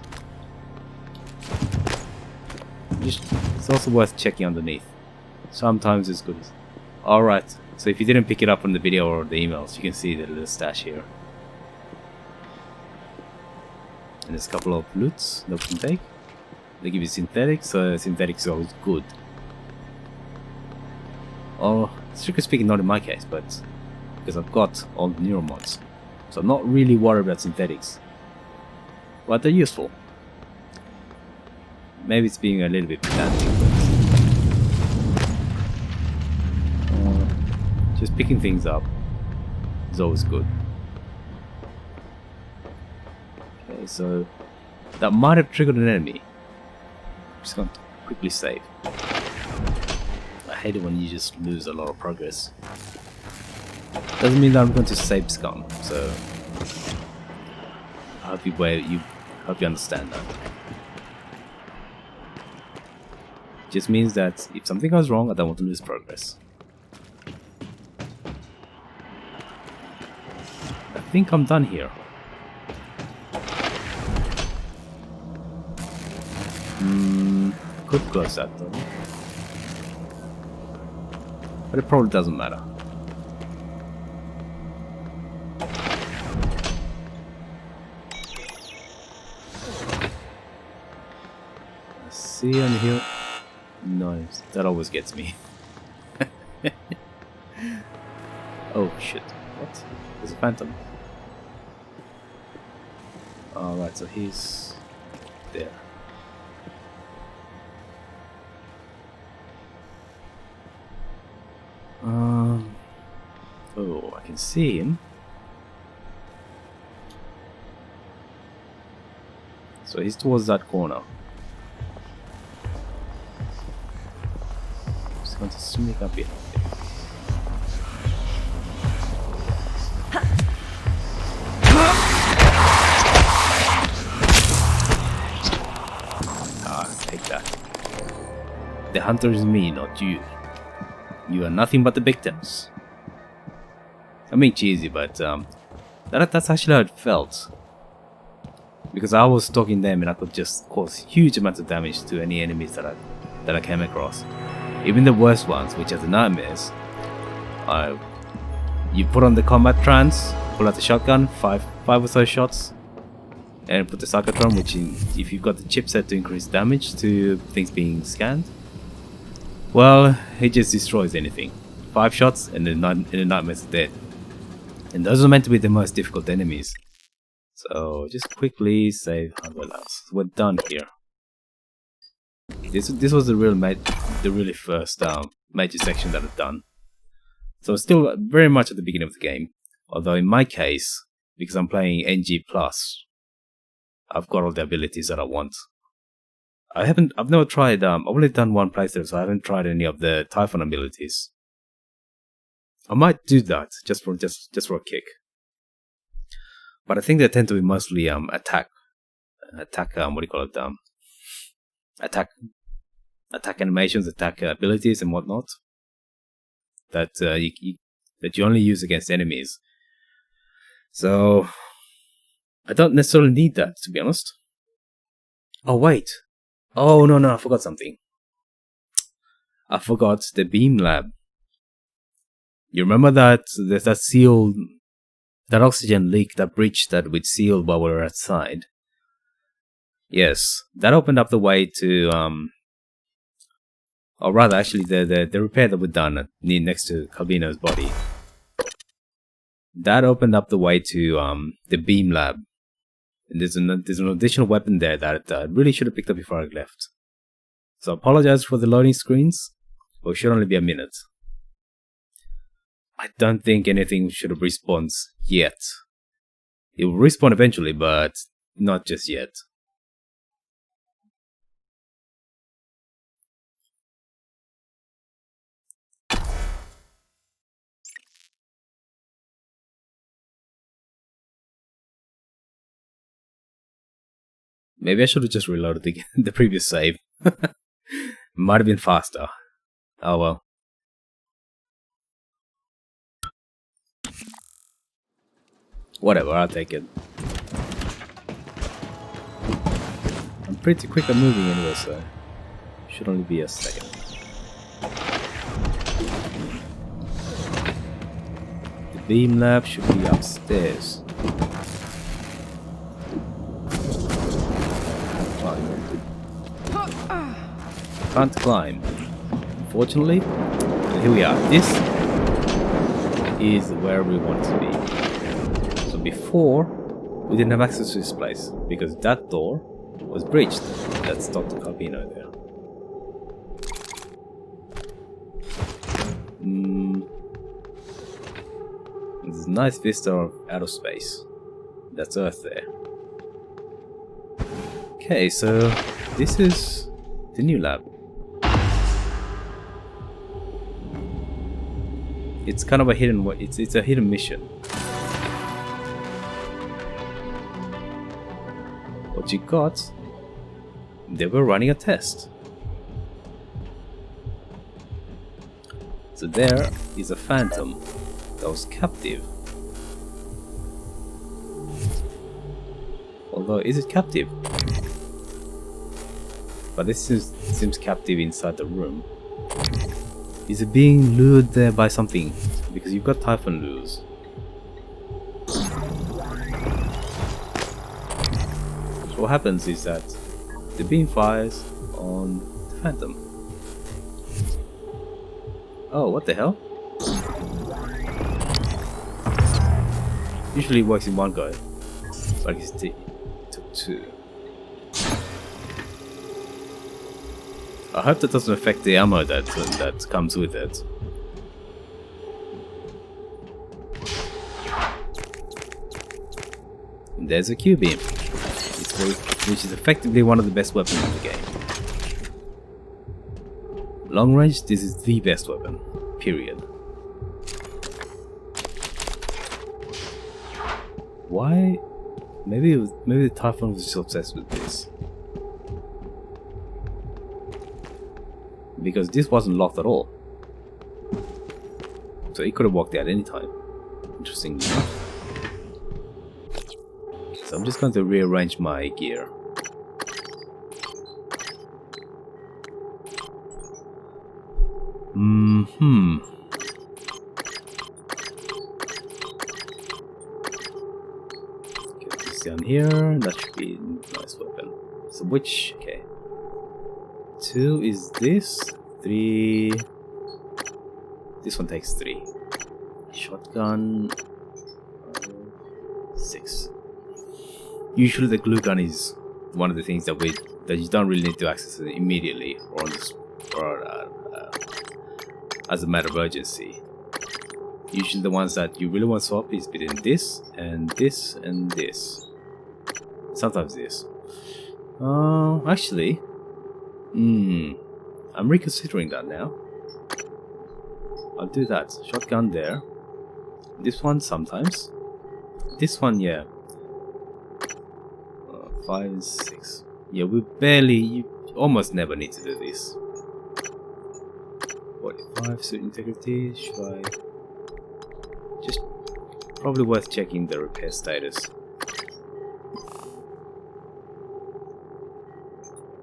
It's also worth checking underneath. Sometimes it's good. Alright, so if you didn't pick it up from the video or the emails, you can see the little stash here. And there's a couple of loots that we can take. They give you synthetics, so synthetics are always good. Or, strictly speaking, not in my case, but because I've got all the neuromods. So I'm not really worried about synthetics. But they're useful. Maybe it's being a little bit pedantic, but just picking things up is always good. Okay, so that might have triggered an enemy. I'm just going to quickly save. I hate it when you just lose a lot of progress. Doesn't mean that I'm going to save scum, so I hope you understand that. Just means that if something goes wrong, I don't want to lose progress. I think I'm done here. Could close that though. But it probably doesn't matter. See on here. Nice. That always gets me. Oh shit. What? There's a phantom. Alright, so he's there. Oh, I can see him. So he's towards that corner. Just going to sneak up here. Take that. The hunter is me, not you. You are nothing but the victims. I mean cheesy, but that's actually how it felt. Because I was stalking them and I could just cause huge amounts of damage to any enemies that I came across. Even the worst ones, which are the nightmares. You put on the combat trance, pull out the shotgun, five or so shots, and put the psychotron, which if you've got the chipset to increase damage to things being scanned, well, it just destroys anything. 5 shots and the nightmares are dead. And those are meant to be the most difficult enemies. So just quickly save hardware labs. We're done here. This was the really first major section that I've done. So still very much at the beginning of the game. Although in my case, because I'm playing NG+, I've got all the abilities that I want. I've never tried, I've only done one playthrough, so I haven't tried any of the Typhon abilities. I might do that, just for a kick. But I think they tend to be mostly, attack, what do you call it, attack animations, attack abilities and whatnot. That you only use against enemies. So, I don't necessarily need that, to be honest. Oh, wait. Oh, no, I forgot something. I forgot the beam lab. You remember that there's that seal, that oxygen leak, that breach that we'd sealed while we were outside? Yes, that opened up the way to, or rather, actually, the repair that we'd done next to Calvino's body. That opened up the way to the beam lab. And there's an additional weapon there that I really should have picked up before I left. So I apologize for the loading screens, but it should only be a minute. I don't think anything should have respawned yet. It will respawn eventually, but not just yet. Maybe I should have just reloaded the previous save. Might have been faster. Oh well. Whatever, I'll take it. I'm pretty quick at moving anyway, so should only be a second. The beam lab should be upstairs. Can't climb, unfortunately. But here we are. This is where we want to be. So before, we didn't have access to this place because that door was breached. That's Dr. Carbino there. There's a nice vista of outer space. That's Earth there. Okay, so this is the new lab. It's kind of a hidden. It's a hidden mission. What you got? They were running a test. So there is a phantom that was captive. Although, is it captive? But this seems captive inside the room. Is it being lured there by something? Because you've got Typhon lures. So what happens is that the beam fires on the phantom. Oh, what the hell? Usually it works in one go, but it took two. I hope that doesn't affect the ammo that comes with it. And there's a Q-beam, which is effectively one of the best weapons in the game. Long range, this is the best weapon. Period. Why? Maybe the Typhon was just obsessed with this. Because this wasn't locked at all. So it could have walked out any time. Interesting enough. So I'm just going to rearrange my gear. Get this down here. That should be a nice weapon. So which? Okay. 2 is this. 3. This one takes 3. Shotgun. 6. Usually the glue gun is one of the things that you don't really need to access it immediately or on this, or as a matter of urgency. Usually the ones that you really want to swap is between this and this and this. Sometimes this. Actually, I'm reconsidering that now. I'll do that. Shotgun there. This one sometimes. This one, yeah. 5 and 6. Yeah, you almost never need to do this. 45 suit integrity. Should I? Just probably worth checking the repair status.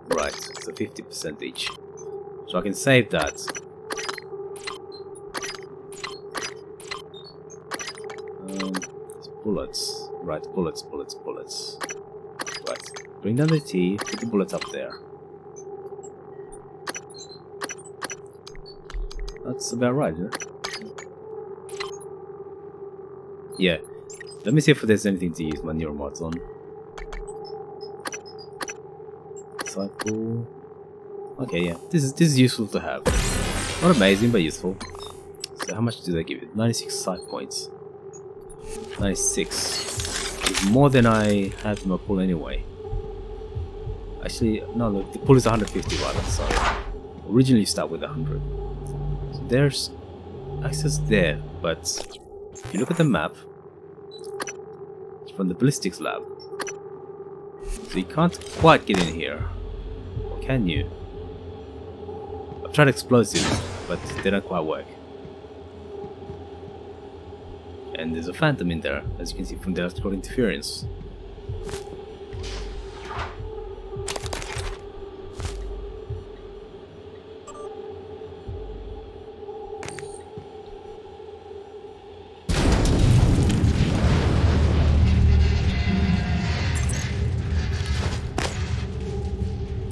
Right, so 50% each. So I can save that. Bullets. Right, bullets. Right, bring down the T, put the bullets up there. That's about right, huh? Yeah. Let me see if there's anything to use my neuromods on. Cycle. Okay, yeah. This is useful to have. Not amazing, but useful. So how much do they give you? 96 side points. 96. It's more than I had in my pool anyway. Actually, no, look, the pool is 150 rather, so originally you start with 100. So there's access there, but if you look at the map, it's from the ballistics lab. So you can't quite get in here. Or can you? I've tried explosives, but they don't quite work. And there's a phantom in there, as you can see from the electrical interference.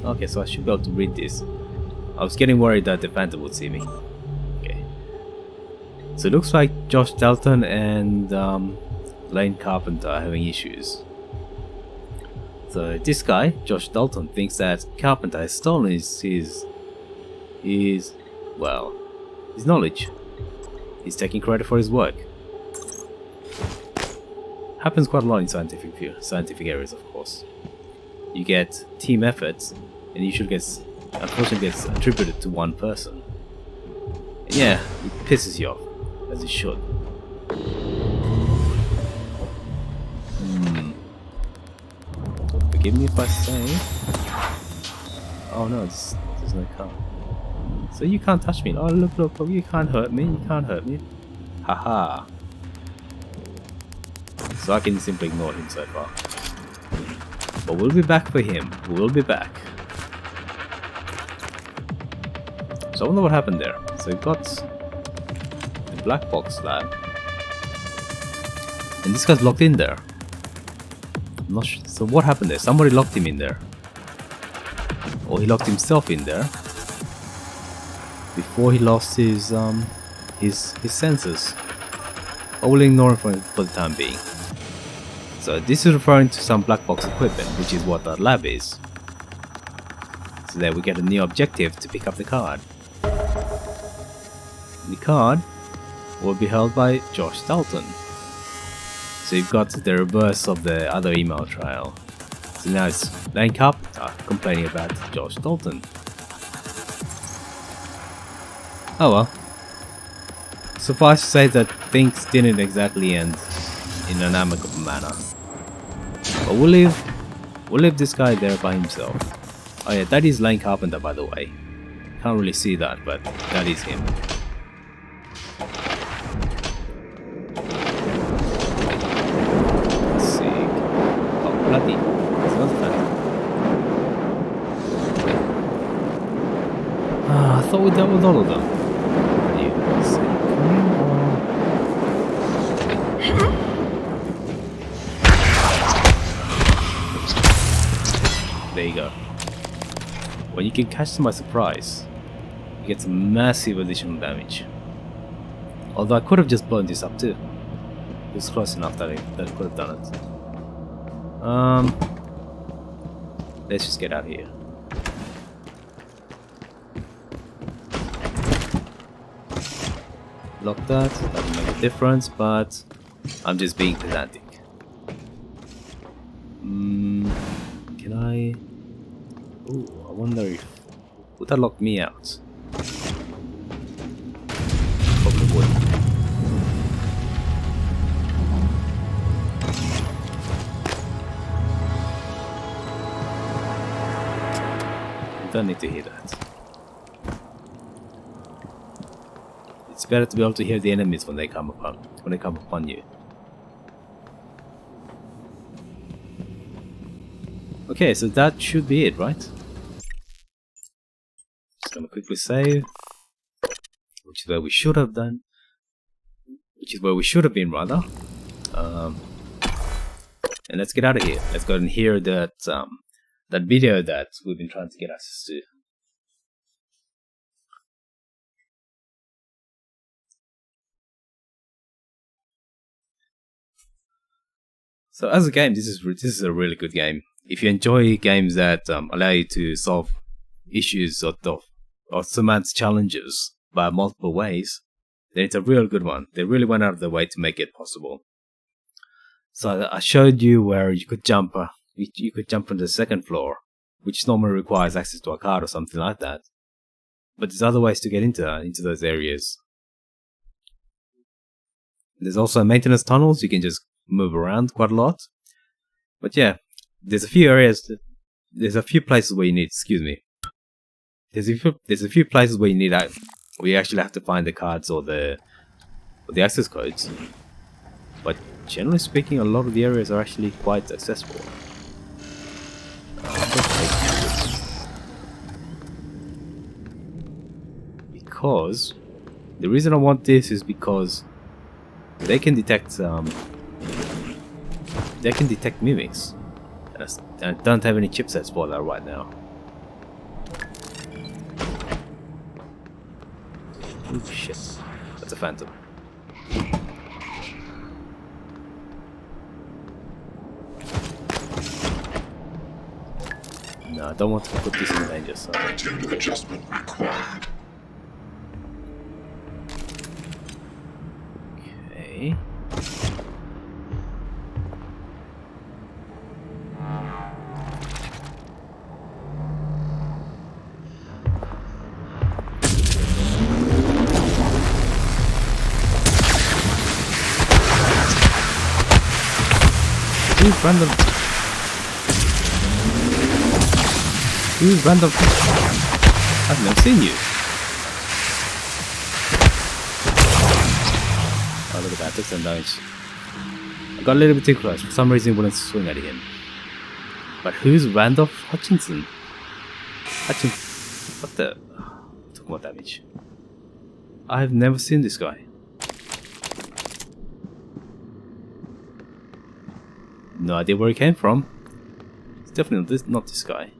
Okay, so I should be able to read this. I was getting worried that the phantom would see me. Okay. So it looks like Josh Dalton and Lane Carpenter are having issues. So this guy, Josh Dalton, thinks that Carpenter has stolen his knowledge. He's taking credit for his work. Happens quite a lot in scientific areas, of course. You get team efforts, and usually unfortunately gets attributed to one person. And yeah, it pisses you off, as it should. Forgive me if I say... Oh no, there's no car. So you can't touch me. Oh look, you can't hurt me, Haha. So I can simply ignore him so far. But we'll be back for him. We'll be back. So I wonder what happened there. So we've got the black box lab. And this guy's locked in there. I'm not sure. So what happened there? Somebody locked him in there. Or he locked himself in there. Before he lost his senses. But we'll ignore him for the time being. So this is referring to some black box equipment, which is what that lab is. So there we get a new objective to pick up the card. The card will be held by Josh Dalton. So you've got the reverse of the other email trail. So now it's Lane Carpenter complaining about Josh Dalton. Oh well. Suffice to say that things didn't exactly end in an amicable manner. But we'll leave this guy there by himself. Oh yeah, that is Lane Carpenter, by the way. Can't really see that, but that is him. Let's see. Oh, bloody. Smells bad. I thought we dealt with all of them. Let's see. There you go. When you can catch them by surprise, you get some massive additional damage. Although I could have just blown this up too. It was close enough that I could have done it. Let's just get out of here. Lock that, doesn't make a difference, but I'm just being pedantic. Can I... Ooh, I wonder if... Would that lock me out? Probably would. You don't need to hear that. It's better to be able to hear the enemies when they come upon you. Okay, so that should be it, right? Just gonna quickly save, which is where we should have done, which is where we should have been rather. And let's get out of here. Let's go and hear that that video that we've been trying to get access to. So as a game, this is a really good game. If you enjoy games that allow you to solve issues or surmount challenges by multiple ways, then it's a real good one. They really went out of their way to make it possible. So I showed you where you could jump. You could jump on the second floor, which normally requires access to a card or something like that. But there's other ways to get into those areas. There's also maintenance tunnels. You can just move around quite a lot. But yeah, there's a few areas. There's a few places where you need. Excuse me. There's a few places where you actually have to find the cards or the access codes. But generally speaking, a lot of the areas are actually quite accessible. Because the reason I want this is because they can detect mimics, and I don't have any chipsets for that right now. Oh shit, that's a phantom. No, I don't want to put this in danger, so... Attitude adjustment required. Okay. Who's random? Who's random? I've never seen you. Oh, look at that, took some damage. I got a little bit too close. For some reason, it wouldn't swing at him. But who's Randolph Hutchinson? What the? Took more damage. I've never seen this guy. No idea where he came from. It's definitely not this guy.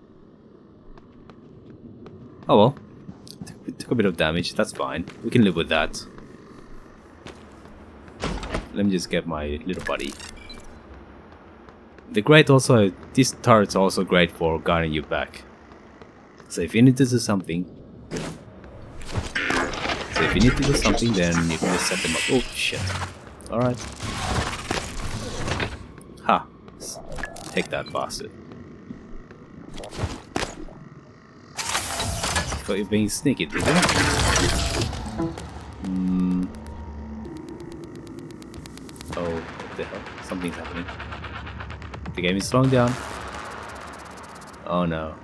Oh well. Took a bit of damage, that's fine. We can live with that. Let me just get my little buddy. These turrets are also great for guarding you back. So if you need to do something, then you can just set them up. Oh shit. Alright. Ha. Take that bastard. Thought you're being sneaky, did you? Oh, what the hell? Something's happening. The game is slowing down. Oh no.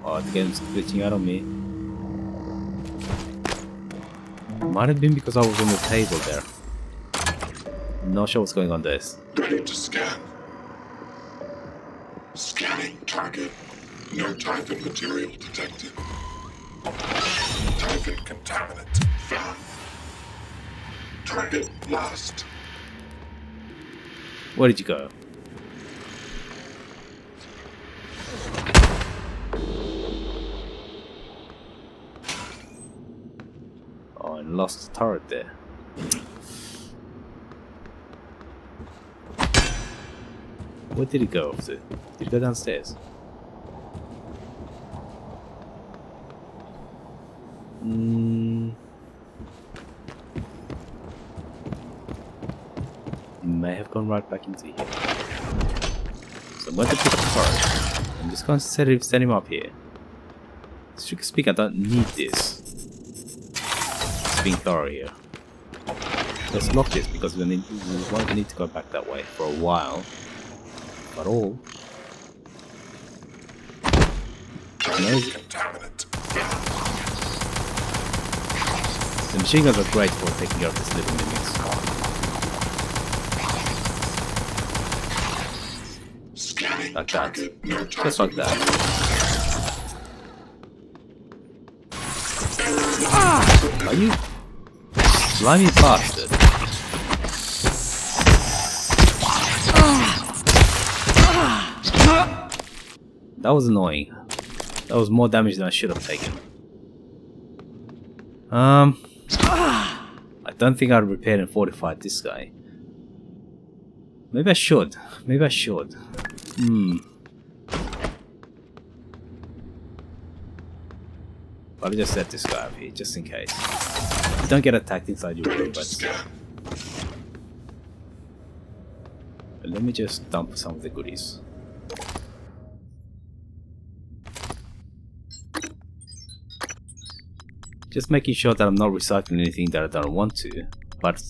Oh, the game's glitching out on me. Might have been because I was on the table there. Not sure what's going on there. Ready to scan. Scanning target. No Typhon material detected. Typhon contaminant found. Target lost. Where did you go? Oh, and lost the turret there. Where did he go off to? Did he go downstairs? He may have gone right back into here. So I'm going to pick up the turret. I'm just going to set him up here. Strictly speaking, I don't need this. Just being thorough here. Let's lock this because we won't need to go back that way for a while. But all. The machine guns are great for taking care of these little mimics. Like that. Just like that. Are you slimy bastard? That was annoying. That was more damage than I should have taken. I don't think I'd repaired and fortified this guy. Maybe I should. I'll just set this guy up here, just in case. You don't get attacked inside your room, but let me just dump some of the goodies. Just making sure that I'm not recycling anything that I don't want to, but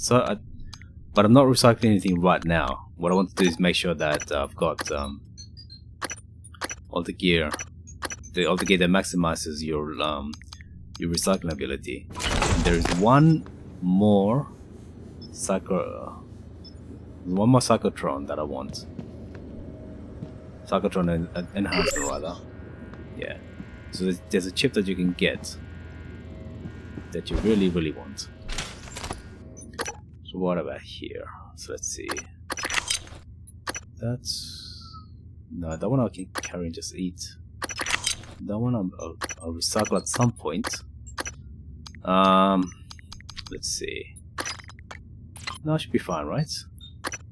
I'm not recycling anything right now. What I want to do is make sure that I've got all the gear that maximizes your recycling ability. And there is one more cyclotron that I want. Cyclotron enhancement rather. Yeah. So there's a chip that you can get that you really want. So what about here? So let's see. No, that one I can carry and just eat. That one I'll recycle at some point. Let's see. No, it should be fine, right?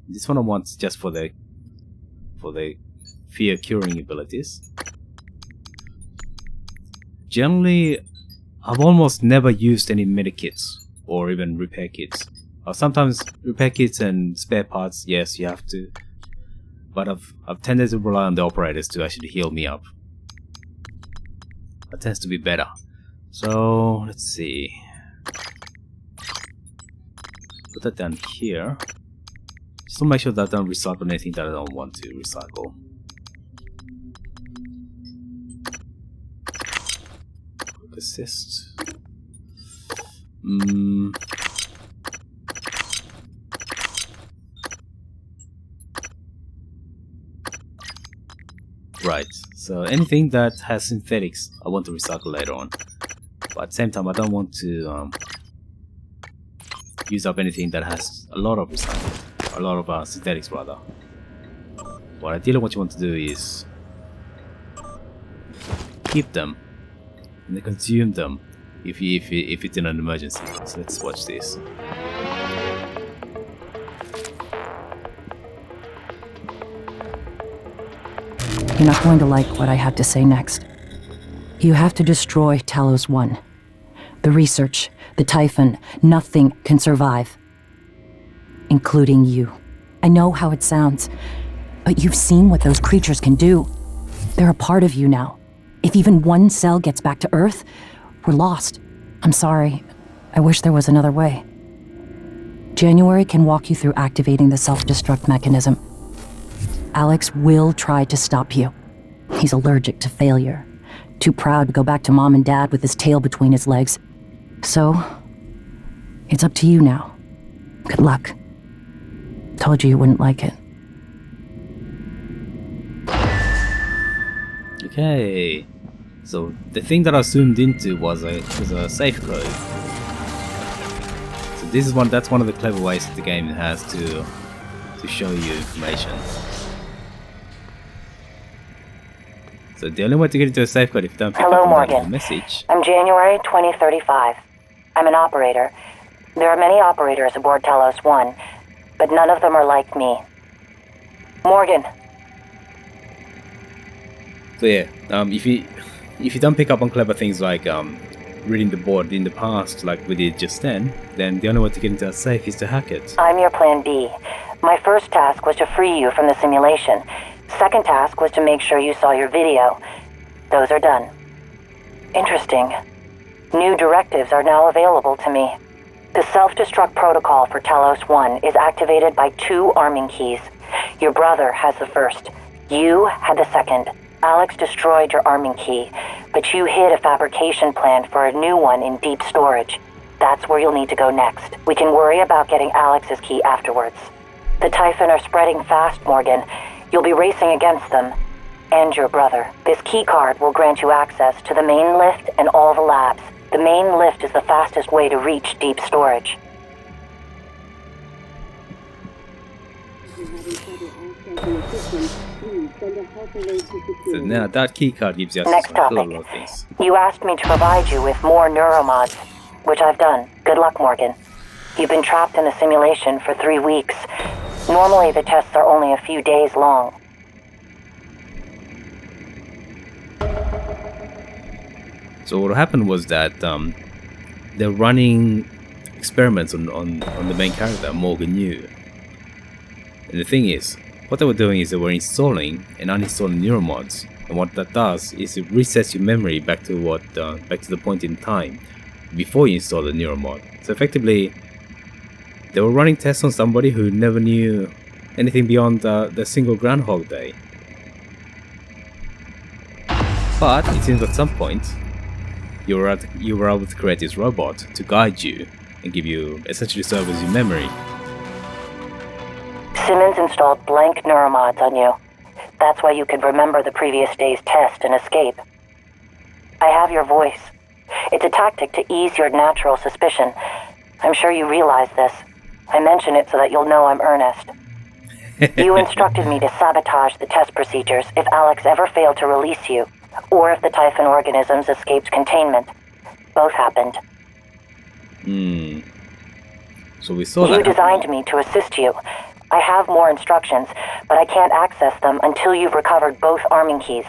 This one I want just for the fear curing abilities. Generally, I've almost never used any medikits or even repair kits. Sometimes repair kits and spare parts, yes, you have to. But I've tended to rely on the operators to actually heal me up. That tends to be better. So let's see. Put that down here. Just to make sure that I don't recycle anything that I don't want to recycle. Quick assist. Right, so anything that has synthetics I want to recycle later on. But at the same time I don't want to use up anything that has a lot of recycling. A lot of synthetics rather. What ideally what you want to do is keep them and then consume them if it's in an emergency. So let's watch this. You're not going to like what I have to say next. You have to destroy Talos 1. The research, the Typhon, nothing can survive. Including you. I know how it sounds, but you've seen what those creatures can do. They're a part of you now. If even one cell gets back to Earth, we're lost. I'm sorry. I wish there was another way. January can walk you through activating the self-destruct mechanism. Alex will try to stop you. He's allergic to failure. Too proud to go back to Mom and Dad with his tail between his legs. So, it's up to you now. Good luck. Told you wouldn't like it. Okay. So the thing that I zoomed into was a safe code. So this is that's one of the clever ways the game has to show you information. So the only way to get into a safe code if you don't pick Hello, up Morgan. the message. I'm January 2035. I'm an operator. There are many operators aboard Talos 1, but none of them are like me. Morgan. So yeah, if you don't pick up on clever things like reading the board in the past, like we did just then the only way to get into a safe is to hack it. I'm your plan B. My first task was to free you from the simulation. Second task was to make sure you saw your video. Those are done. Interesting. New directives are now available to me. The self-destruct protocol for Talos 1 is activated by 2 arming keys. Your brother has the first. You had the second. Alex destroyed your arming key, but you hid a fabrication plan for a new one in deep storage. That's where you'll need to go next. We can worry about getting Alex's key afterwards. The Typhon are spreading fast, Morgan. You'll be racing against them. And your brother. This key card will grant you access to the main lift and all the labs. The main lift is the fastest way to reach deep storage. So now that key card gives you Next access to a topic. lot of things. You asked me to provide you with more neuromods, which I've done. Good luck, Morgan. You've been trapped in the simulation for 3 weeks. Normally the tests are only a few days long. So what happened was that they're running experiments on the main character, Morgan Yu. And the thing is, what they were doing is they were installing and uninstalling neuromods, and what that does is it resets your memory back to the point in time before you install the neuromod. So effectively, they were running tests on somebody who never knew anything beyond the single Groundhog Day. But it seems at some point you were able to create this robot to guide you and give you, essentially serve as your memory. Simmons installed blank neuromods on you. That's why you could remember the previous day's test and escape. I have your voice. It's a tactic to ease your natural suspicion. I'm sure you realize this. I mention it so that you'll know I'm earnest. You instructed me to sabotage the test procedures if Alex ever failed to release you, or if the Typhon organisms escaped containment. Both happened. So we saw that. You designed me to assist you. I have more instructions, but I can't access them until you've recovered both arming keys.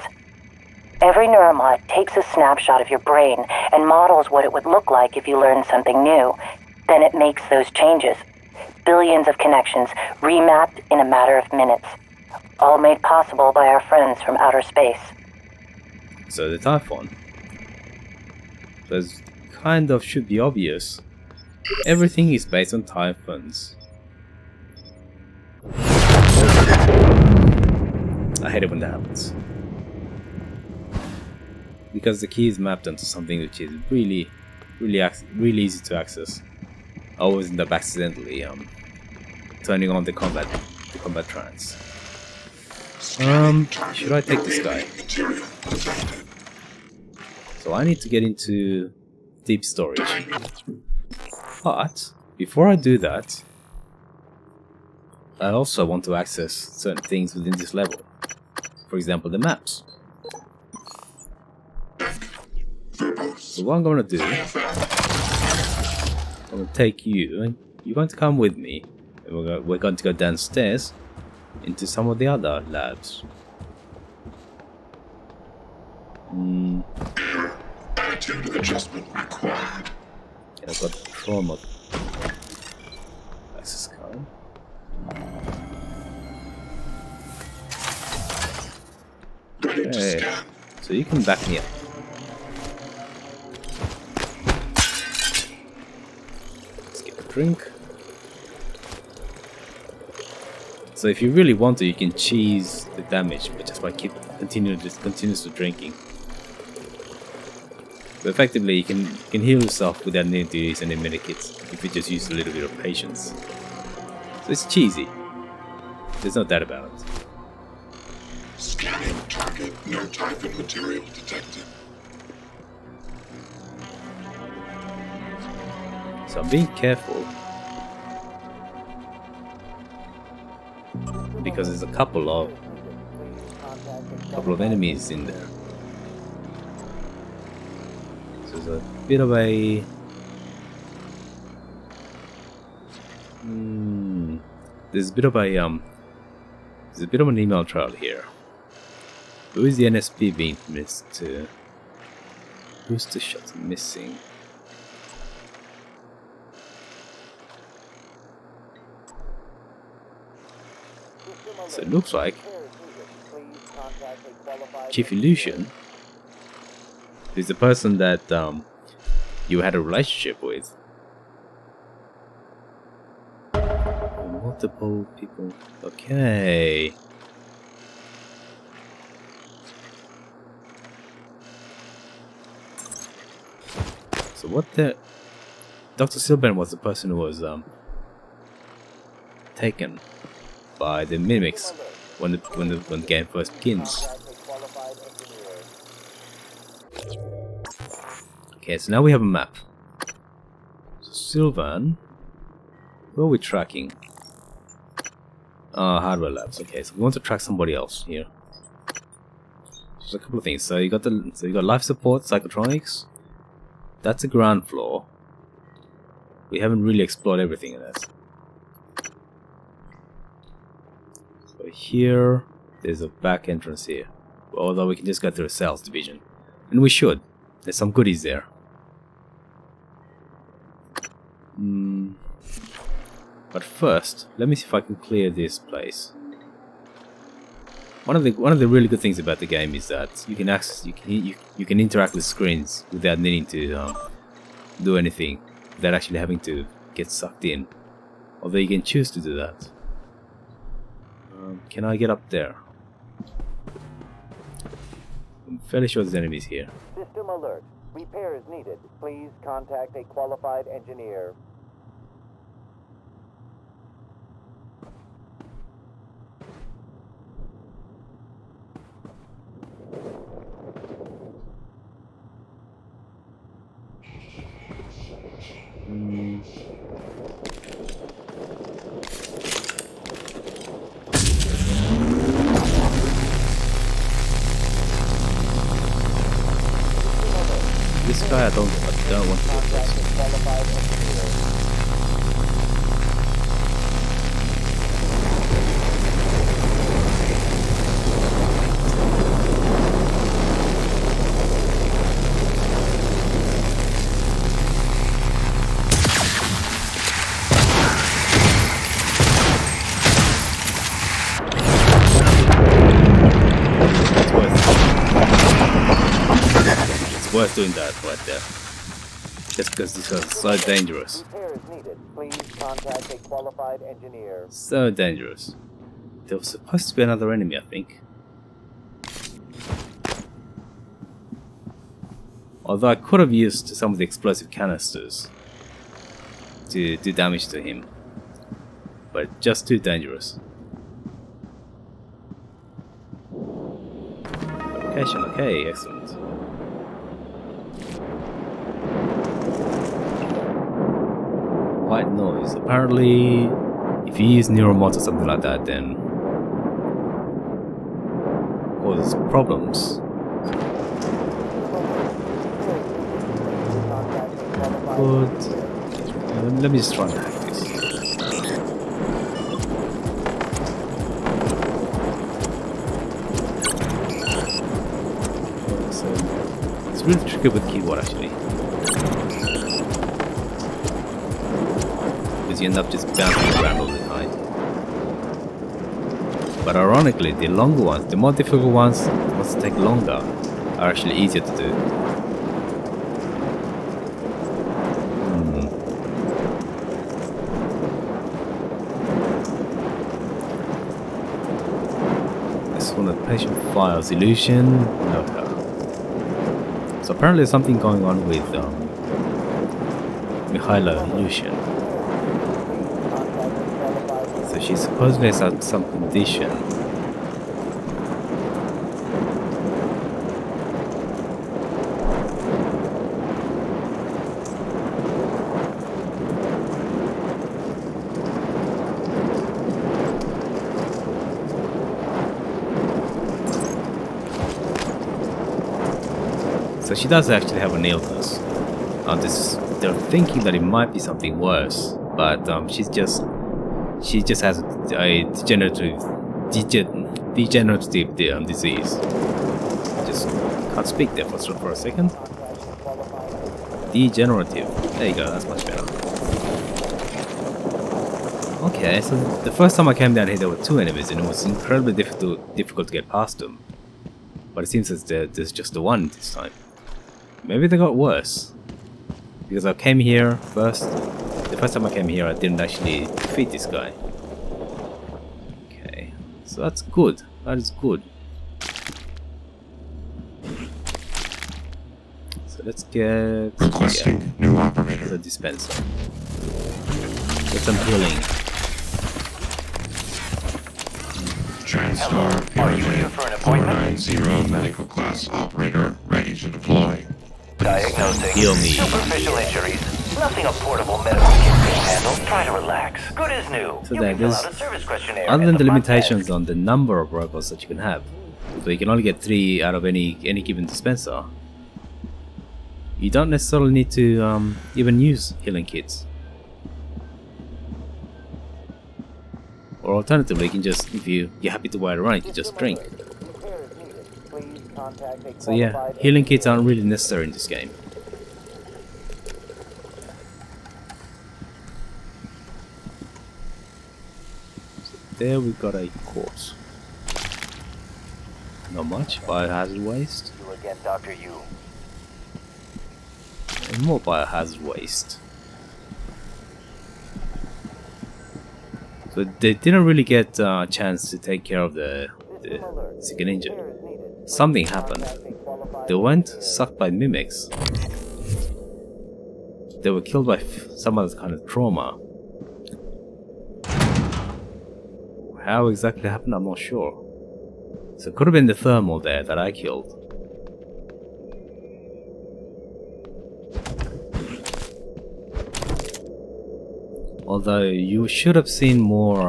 Every neuromod takes a snapshot of your brain and models what it would look like if you learned something new. Then it makes those changes. Billions of connections remapped in a matter of minutes. All made possible by our friends from outer space. So the Typhon. So it kind of should be obvious. Everything is based on Typhons. I hate it when that happens. Because the key is mapped onto something which is really easy to access. I always end up accidentally turning on the combat trance. Should I take this guy? So I need to get into deep storage. But before I do that, I also want to access certain things within this level. For example, the maps. So what I'm going to do, I'm going to take you, and you're going to come with me. And we're going to go downstairs into some of the other labs. Attitude adjustment required. Yeah, I've got the trauma access card. Okay, so you can back me up. Let's get a drink. So if you really want to, you can cheese the damage, but just by continuously drinking. But effectively, you can heal yourself without needing to use any medikits if you just use a little bit of patience. So it's cheesy. There's no doubt about it. Scanning target, no Typhon material detected. So I'm being careful. Because there's a couple of enemies in there. So there's a bit of a there's a bit of an email trail here. Who is the NSP being missed to? Who's the shot missing? So it looks like Chief Illusion is the person that you had a relationship with. Multiple people. Okay. So what the... Dr. Silben was the person who was taken by the mimics when the game first begins. Okay, so now we have a map. So Sylvan, who are we tracking? Hardware labs. Okay, so we want to track somebody else here. There's a couple of things. So you got life support, psychotronics. That's the ground floor. We haven't really explored everything in that. So here, there's a back entrance here. Although we can just go through a sales division. And we should. There's some goodies there. But first, let me see if I can clear this place. One of the really good things about the game is that you can access, you can interact with screens without needing to do anything, without actually having to get sucked in. Although you can choose to do that. Can I get up there? I'm fairly sure there's enemies here. System alert. Repair is needed. Please contact a qualified engineer. This guy I don't want to get close to. Worth doing that right there. Just because these are so dangerous. Repair is needed. Please contact a qualified engineer. So dangerous. There was supposed to be another enemy, I think. Although I could have used some of the explosive canisters to do damage to him. But just too dangerous. Location, okay, excellent. White noise. Apparently, if you use neuromod or something like that, then causes problems. But let me just try and hack this. So it's really tricky with keyboard actually. You end up just bouncing around all the time. But ironically, the longer ones, the more difficult ones, the ones that take longer, are actually easier to do. This one, the patient files illusion. Okay. So apparently, there's something going on with Mihaila illusion. So she supposedly has some condition. So she does actually have an illness. They're thinking that it might be something worse, but she just has a degenerative disease. Just can't speak there for a second. Degenerative. There you go. That's much better. Okay, so the first time I came down here, there were 2 enemies, and it was incredibly difficult to get past them. But it seems as there's just the one this time. Maybe they got worse. Because I came here first. The first time I came here, I didn't actually defeat this guy. Okay, so that's good. That is good. So let's get Requesting new operator. the dispenser. Get some healing. TranStar Are you here for an appointment? 490 medical class operator ready to deploy. Diagnosing Heal me. superficial injuries. Nothing a portable medical kit can handle. Try to relax. Good as new. So You there can fill is- out a service questionnaire Other at than the front limitations desk. on the number of robots that you can have, so you can only get 3 out of any given dispenser, you don't necessarily need to even use healing kits. Or alternatively, you can just, if you're happy to wait around, you can just drink. Repair is needed. Please contact a So yeah, qualified healing kits aren't really necessary in this game. there we got a corpse. Not much biohazard waste. You again, Dr. Yu. And more biohazard waste. So they didn't really get a chance to take care of the second engine. Something happened. They weren't sucked by mimics. They were killed by some other kind of trauma. How exactly happened, I'm not sure. So it could have been the thermal there that I killed. Although you should have seen more,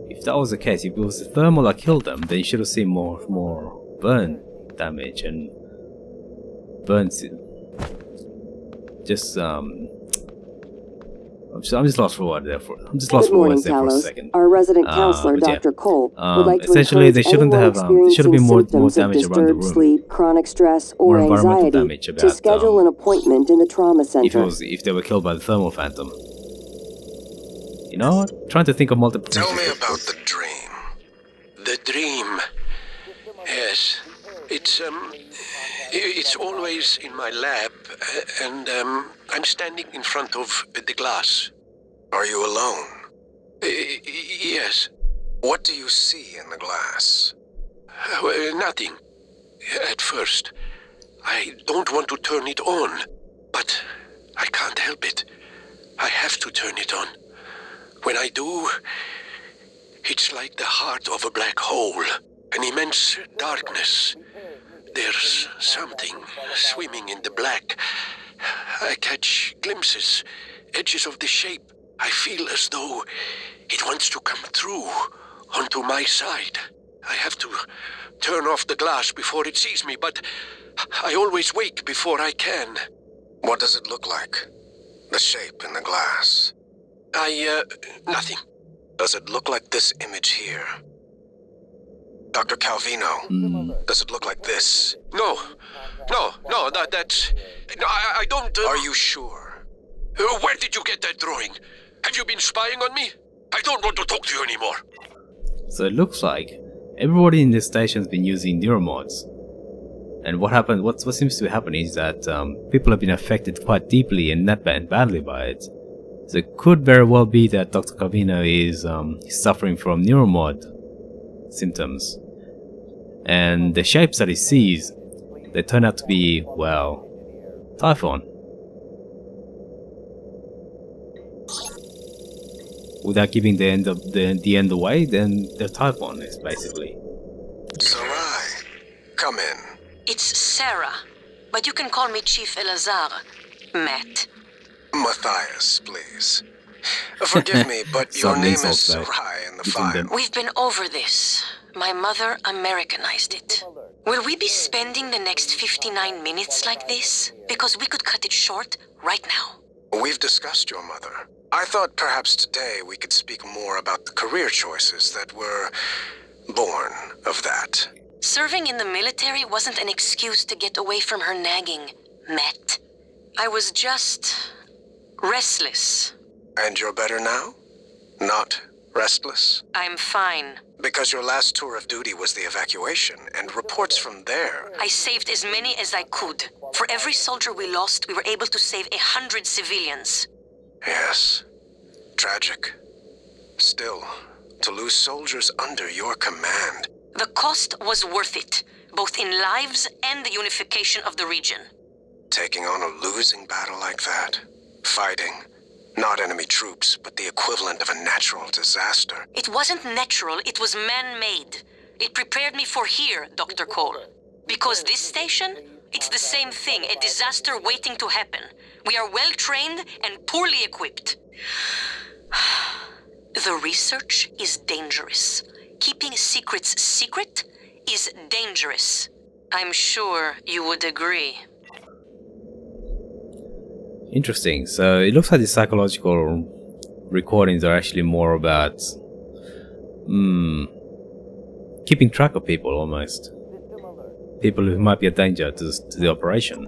if that was the case, if it was the thermal that killed them, then you should have seen more burn damage and burns. Just I'm just lost for words there for a second. Our resident counselor, Dr. Cole, would like to essentially they shouldn't have should have been more damage around the room. Sleep, chronic stress, or anxiety to schedule an appointment in the trauma center. If they were killed by the thermal phantom. You know, trying to think of multiple. Tell me about the dream. The dream. Yes, it's always in my lab, and I'm standing in front of the glass. Are you alone? Yes. What do you see in the glass? Nothing. At first. I don't want to turn it on, but I can't help it. I have to turn it on. When I do, it's like the heart of a black hole, an immense darkness. There's something swimming in the black. I catch glimpses, edges of the shape. I feel as though it wants to come through onto my side. I have to turn off the glass before it sees me, but I always wake before I can. What does it look like? The shape in the glass? Nothing. Does it look like this image here? Dr. Calvino, does it look like this? No, that's... No, I don't... Are you sure? Where did you get that drawing? Have you been spying on me? I don't want to talk to you anymore. So it looks like everybody in this station's been using neuromods. And what seems to happen is that people have been affected quite deeply and not badly by it. So it could very well be that Dr. Calvino is suffering from neuromod symptoms. And the shapes that he sees, they turn out to be, well, Typhon. Without giving the end away, then they're Typhon, is basically. Sarai, come in. It's Sarah, but you can call me Chief Elazar. Matt. Matthias, please. Forgive me, but your name is Sarai in the file. We've been over this. My mother Americanized it. Will we be spending the next 59 minutes like this? Because we could cut it short right now. We've discussed your mother. I thought perhaps today we could speak more about the career choices that were born of that. Serving in the military wasn't an excuse to get away from her nagging, Matt. I was just restless. And you're better now? Not restless? I'm fine. Because your last tour of duty was the evacuation, and reports from there... I saved as many as I could. For every soldier we lost, we were able to save 100 civilians. Yes. Tragic. Still, to lose soldiers under your command... The cost was worth it, both in lives and the unification of the region. Taking on a losing battle like that? Fighting... not enemy troops, but the equivalent of a natural disaster. It wasn't natural, it was man-made. It prepared me for here, Dr. Cole. Because this station, it's the same thing, a disaster waiting to happen. We are well-trained and poorly equipped. The research is dangerous. Keeping secrets secret is dangerous. I'm sure you would agree. Interesting. So it looks like the psychological recordings are actually more about keeping track of people, almost. People who might be a danger to the operation.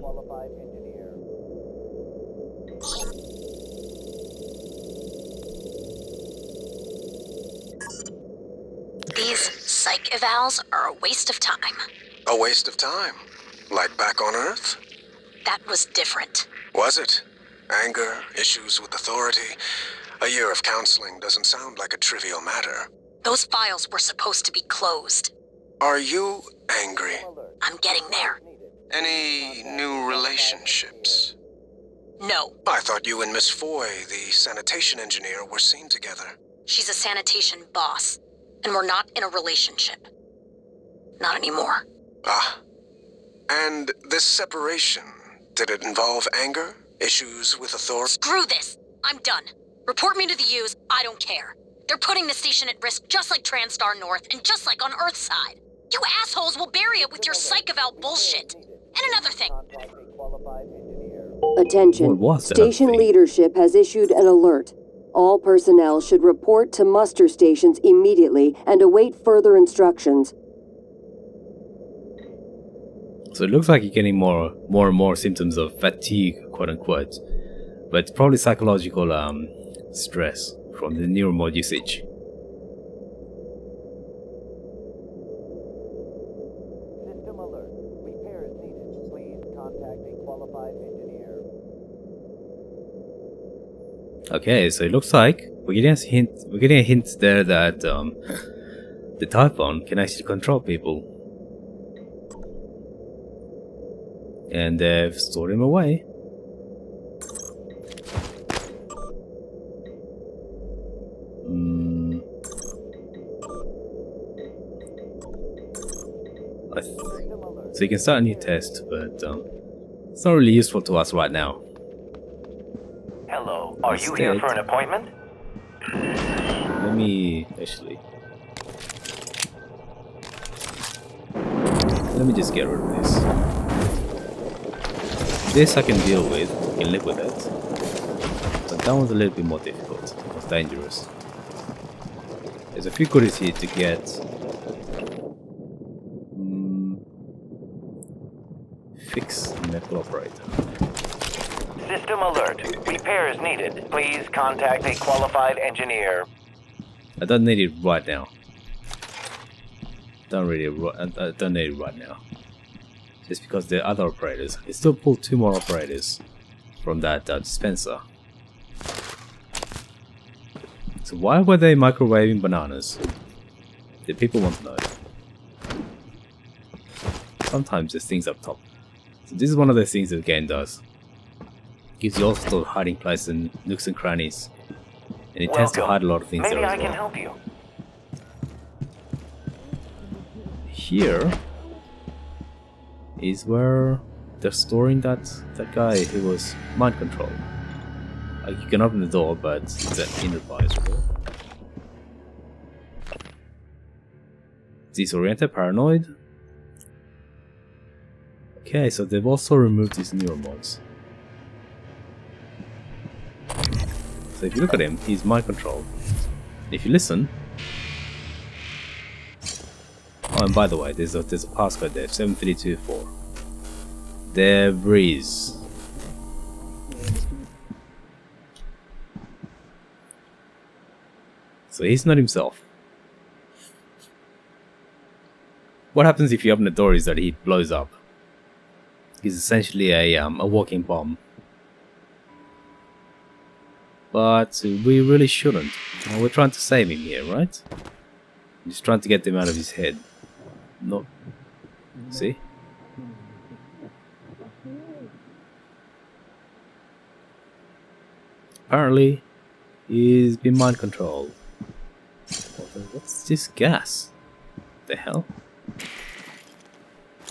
evals are a waste of time. A waste of time? Like back on Earth? That was different. Was it? Anger, issues with authority. A year of counseling doesn't sound like a trivial matter. Those files were supposed to be closed. Are you angry? I'm getting there. Any new relationships? No. I thought you and Miss Foy, the sanitation engineer, were seen together. She's a sanitation boss, and we're not in a relationship. Not anymore. Ah. And this separation, did it involve anger? Issues with authority? Screw this! I'm done. Report me to the U's, I don't care. They're putting the station at risk just like TranStar North and just like on Earthside. You assholes will bury it with your psych eval bullshit. And another thing. Attention. Station leadership has issued an alert. All personnel should report to muster stations immediately and await further instructions. So it looks like you're getting more and more symptoms of fatigue, quote unquote. But it's probably psychological stress from the neuromod usage. System alert. Repair is needed. Please contact a qualified engineer. Okay, so it looks like we're getting a hint there that the Typhon can actually control people. And they've stored him away. So you can start a new test, but it's not really useful to us right now. Hello, are you here for an appointment? Let me just get rid of this. This I can deal with, I can live with it. But that one's a little bit more difficult, more dangerous. There's a few goodies here to get. Fix metal operator. System alert. Repair is needed. Please contact a qualified engineer. I don't need it right now. I don't need it right now. Just because there are other operators. I still pull 2 more operators from that dispenser. So why were they microwaving bananas? The people want to know. Sometimes there's things up top. So this is one of those things that the game does. Gives you all sorts of hiding places and nooks and crannies. And it tends to hide a lot of things there as well. Maybe I can help you. Here is where they're storing that guy who was mind controlled. Like, you can open the door, but it's an inner bias door. Disoriented, paranoid. Okay, so they've also removed these neuromods. So if you look at him, he's mind controlled. If you listen. Oh, and by the way, there's a passcode there, 7324. Debris. So he's not himself. What happens if you open the door is that he blows up. He's essentially a walking bomb. But we really shouldn't. We're trying to save him here, right? I'm just trying to get him out of his head. No. See? Apparently, he's been mind controlled. What's this gas? The hell?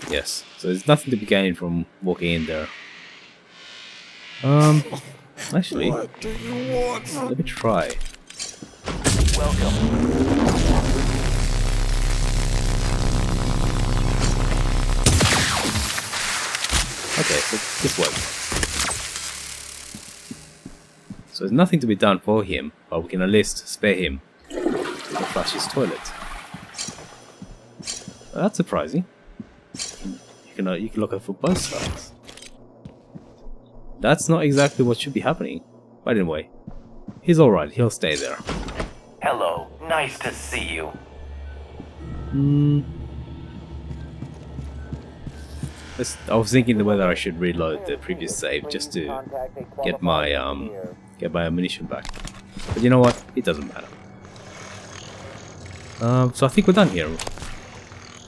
Yes, so there's nothing to be gained from walking in there. Actually, let me try. Welcome. Okay, so this works. So there's nothing to be done for him, but we can at least spare him to flush his toilet. Well, that's surprising. You can look at for both sides. That's not exactly what should be happening. But anyway, he's alright, he'll stay there. Hello, nice to see you. I was thinking whether I should reload the previous save just to get my ammunition back. But you know what? It doesn't matter. So I think we're done here.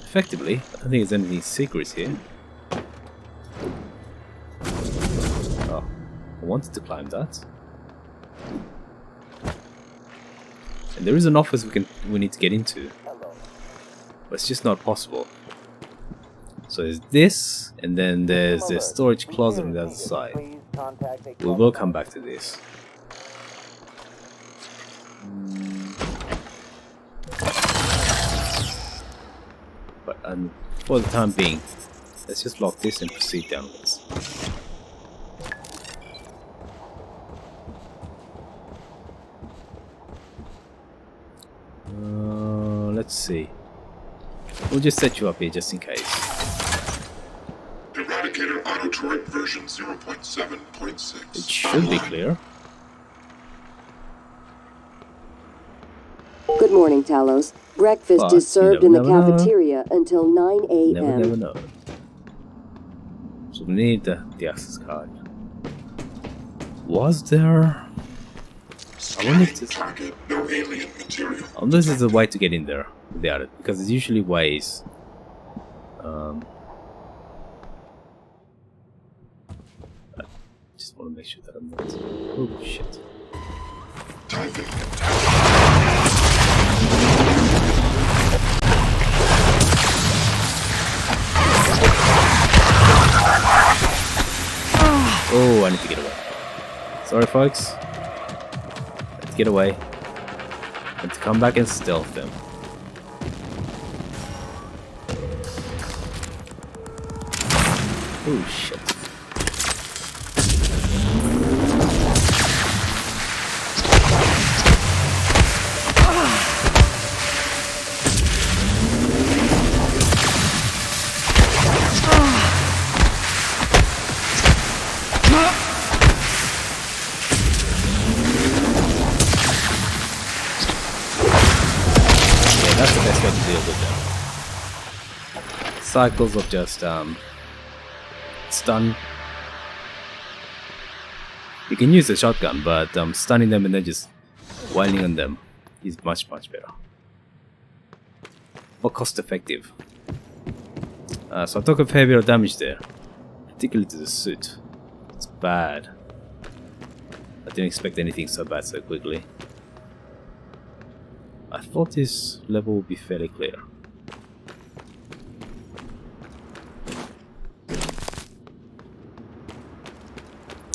Effectively, I don't think there's anything secrets here. Oh, I wanted to climb that. And there is an office we need to get into, but it's just not possible. So there's this, and then there's the storage closet on the other side. We will come back to this. But for the time being, let's just lock this and proceed downwards. Let's see. We'll just set you up here just in case. Eradicator Autoturret version 0.7.6. It should be clear. Good morning, Talos. Breakfast is served in the cafeteria until 9 a.m. Never know. So we need the access card. Was there? I wonder if this... Target, no alien material. Unless there's a way to get in there without it, because there's usually ways. I just want to make sure that I'm not... Oh shit. Oh, I need to get away. Sorry folks. Let's get away. Let's come back and stealth them. Oh shit. That's the best way to deal with them. Cycles of just stun. You can use the shotgun, but stunning them and then just wailing on them is much better. More cost effective. So I took a fair bit of damage there, particularly to the suit. It's bad. I didn't expect anything so bad so quickly. I thought this level would be fairly clear.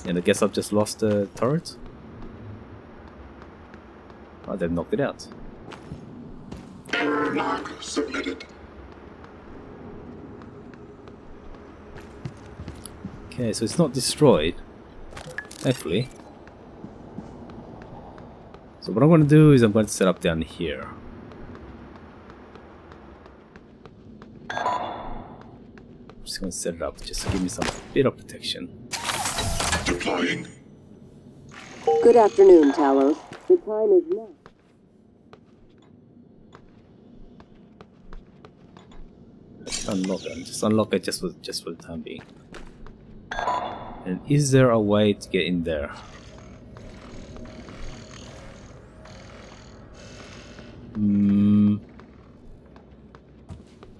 And I guess I've just lost the turret. Oh, they've knocked it out. Error log submitted. Okay, so it's not destroyed. Thankfully. So what I'm going to do is I'm going to set up down here. I'm just going to set it up just to give me some bit of protection. Deploying. Good afternoon, Talos. The time is now. Let's unlock it. Just unlock it just for the time being. And is there a way to get in there?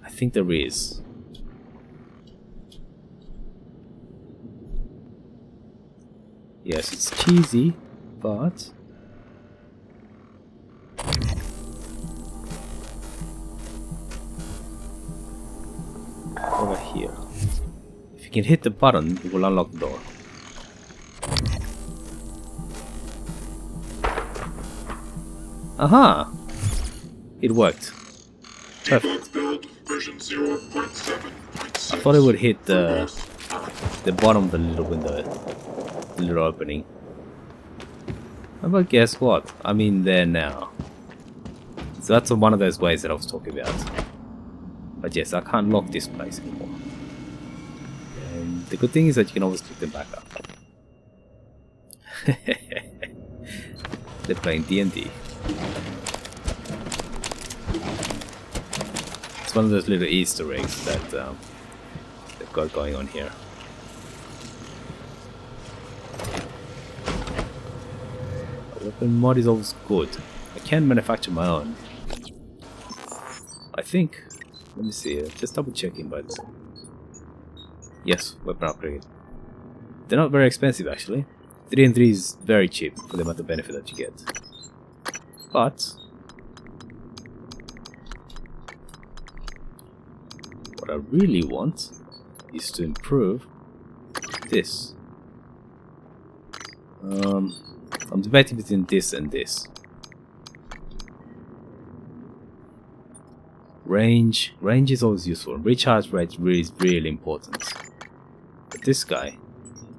I think there is. Yes, it's cheesy, but over here. If you can hit the button, it will unlock the door. Aha! It worked. Perfect. Version 0.7.6. I thought it would hit the bottom of the little window, the little opening. But guess what? I'm in there now. So that's one of those ways that I was talking about. But yes, I can't lock this place anymore. And the good thing is that you can always pick them back up. They're playing D&D. It's one of those little Easter eggs that they've got going on here. A weapon mod is always good. I can manufacture my own. I think. Let me see. Just double checking, but yes, weapon upgrade. They're not very expensive actually. 3 and 3 is very cheap for the amount of benefit that you get. But what I really want is to improve this. I'm debating between this and this. Range is always useful. Recharge rate is really important. But this guy,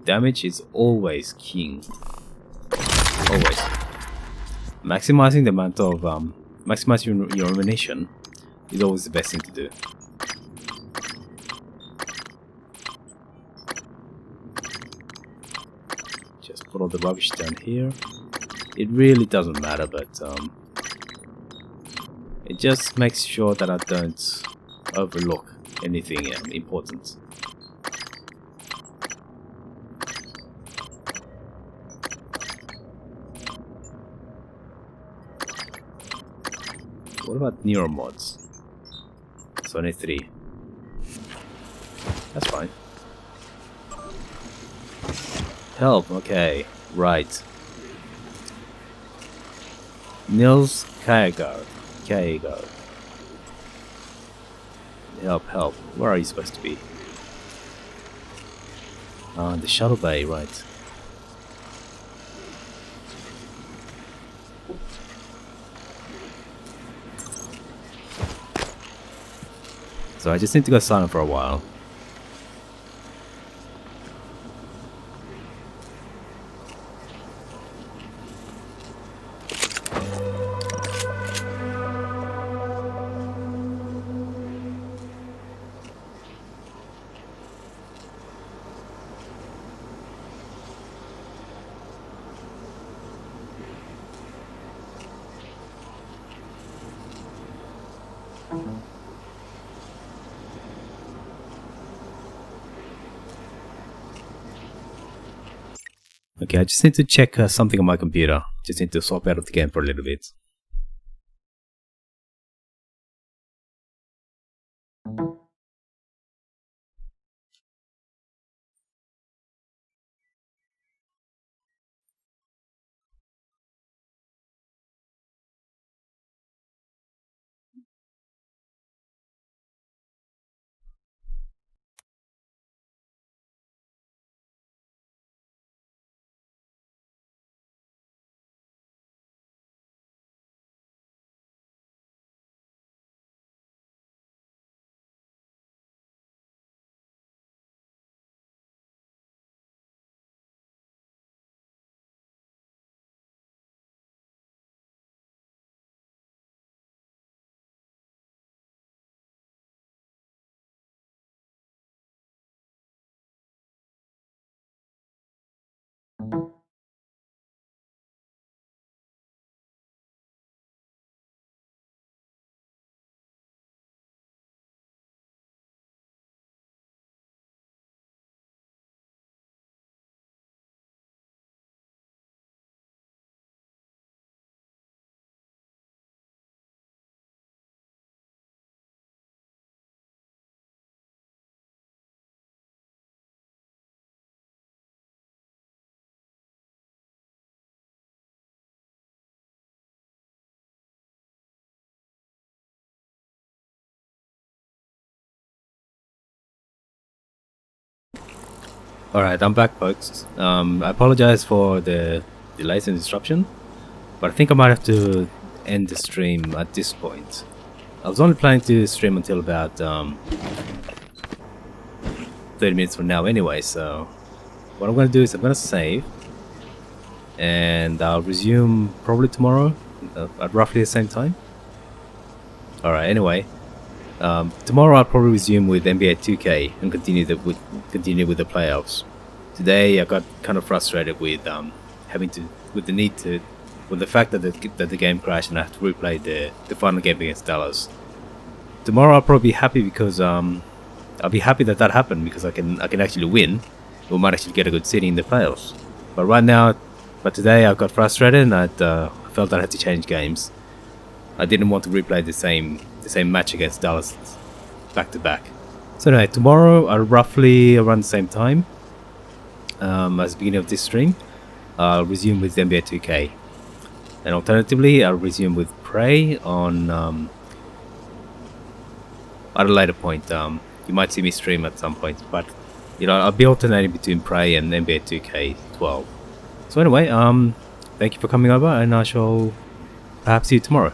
damage is always king. Always. Maximizing the amount of maximizing your ammunition is always the best thing to do. Just put all the rubbish down here. It really doesn't matter, but it just makes sure that I don't overlook anything important. What about neuromods? It's only 3. That's fine. Help, okay, right. Nils Kjaegaard. Help. Where are you supposed to be? The shuttle bay, right. So I just need to go silent for a while. Okay, I just need to check something on my computer. Just need to swap out of the game for a little bit. Alright, I'm back, folks. I apologize for the delays and disruption, but I think I might have to end the stream at this point. I was only planning to stream until about 30 minutes from now anyway, so what I'm going to do is I'm going to save, and I'll resume probably tomorrow at roughly the same time. Alright, anyway. Tomorrow I'll probably resume with NBA 2K and continue with the playoffs. Today I got kind of frustrated with the fact that the game crashed and I have to replay the final game against Dallas. tomorrow I'll probably be happy because I'll be happy that that happened, because I can actually win. We might actually get a good seeding in the playoffs. But right now, today I got frustrated and I felt I had to change games. I didn't want to replay the same match against Dallas back to back. So anyway, tomorrow roughly around the same time as the beginning of this stream, I'll resume with NBA 2K. And alternatively, I'll resume with Prey on at a later point. You might see me stream at some point, but you know, I'll be alternating between Prey and NBA 2K12. So anyway, thank you for coming over, and I shall perhaps see you tomorrow.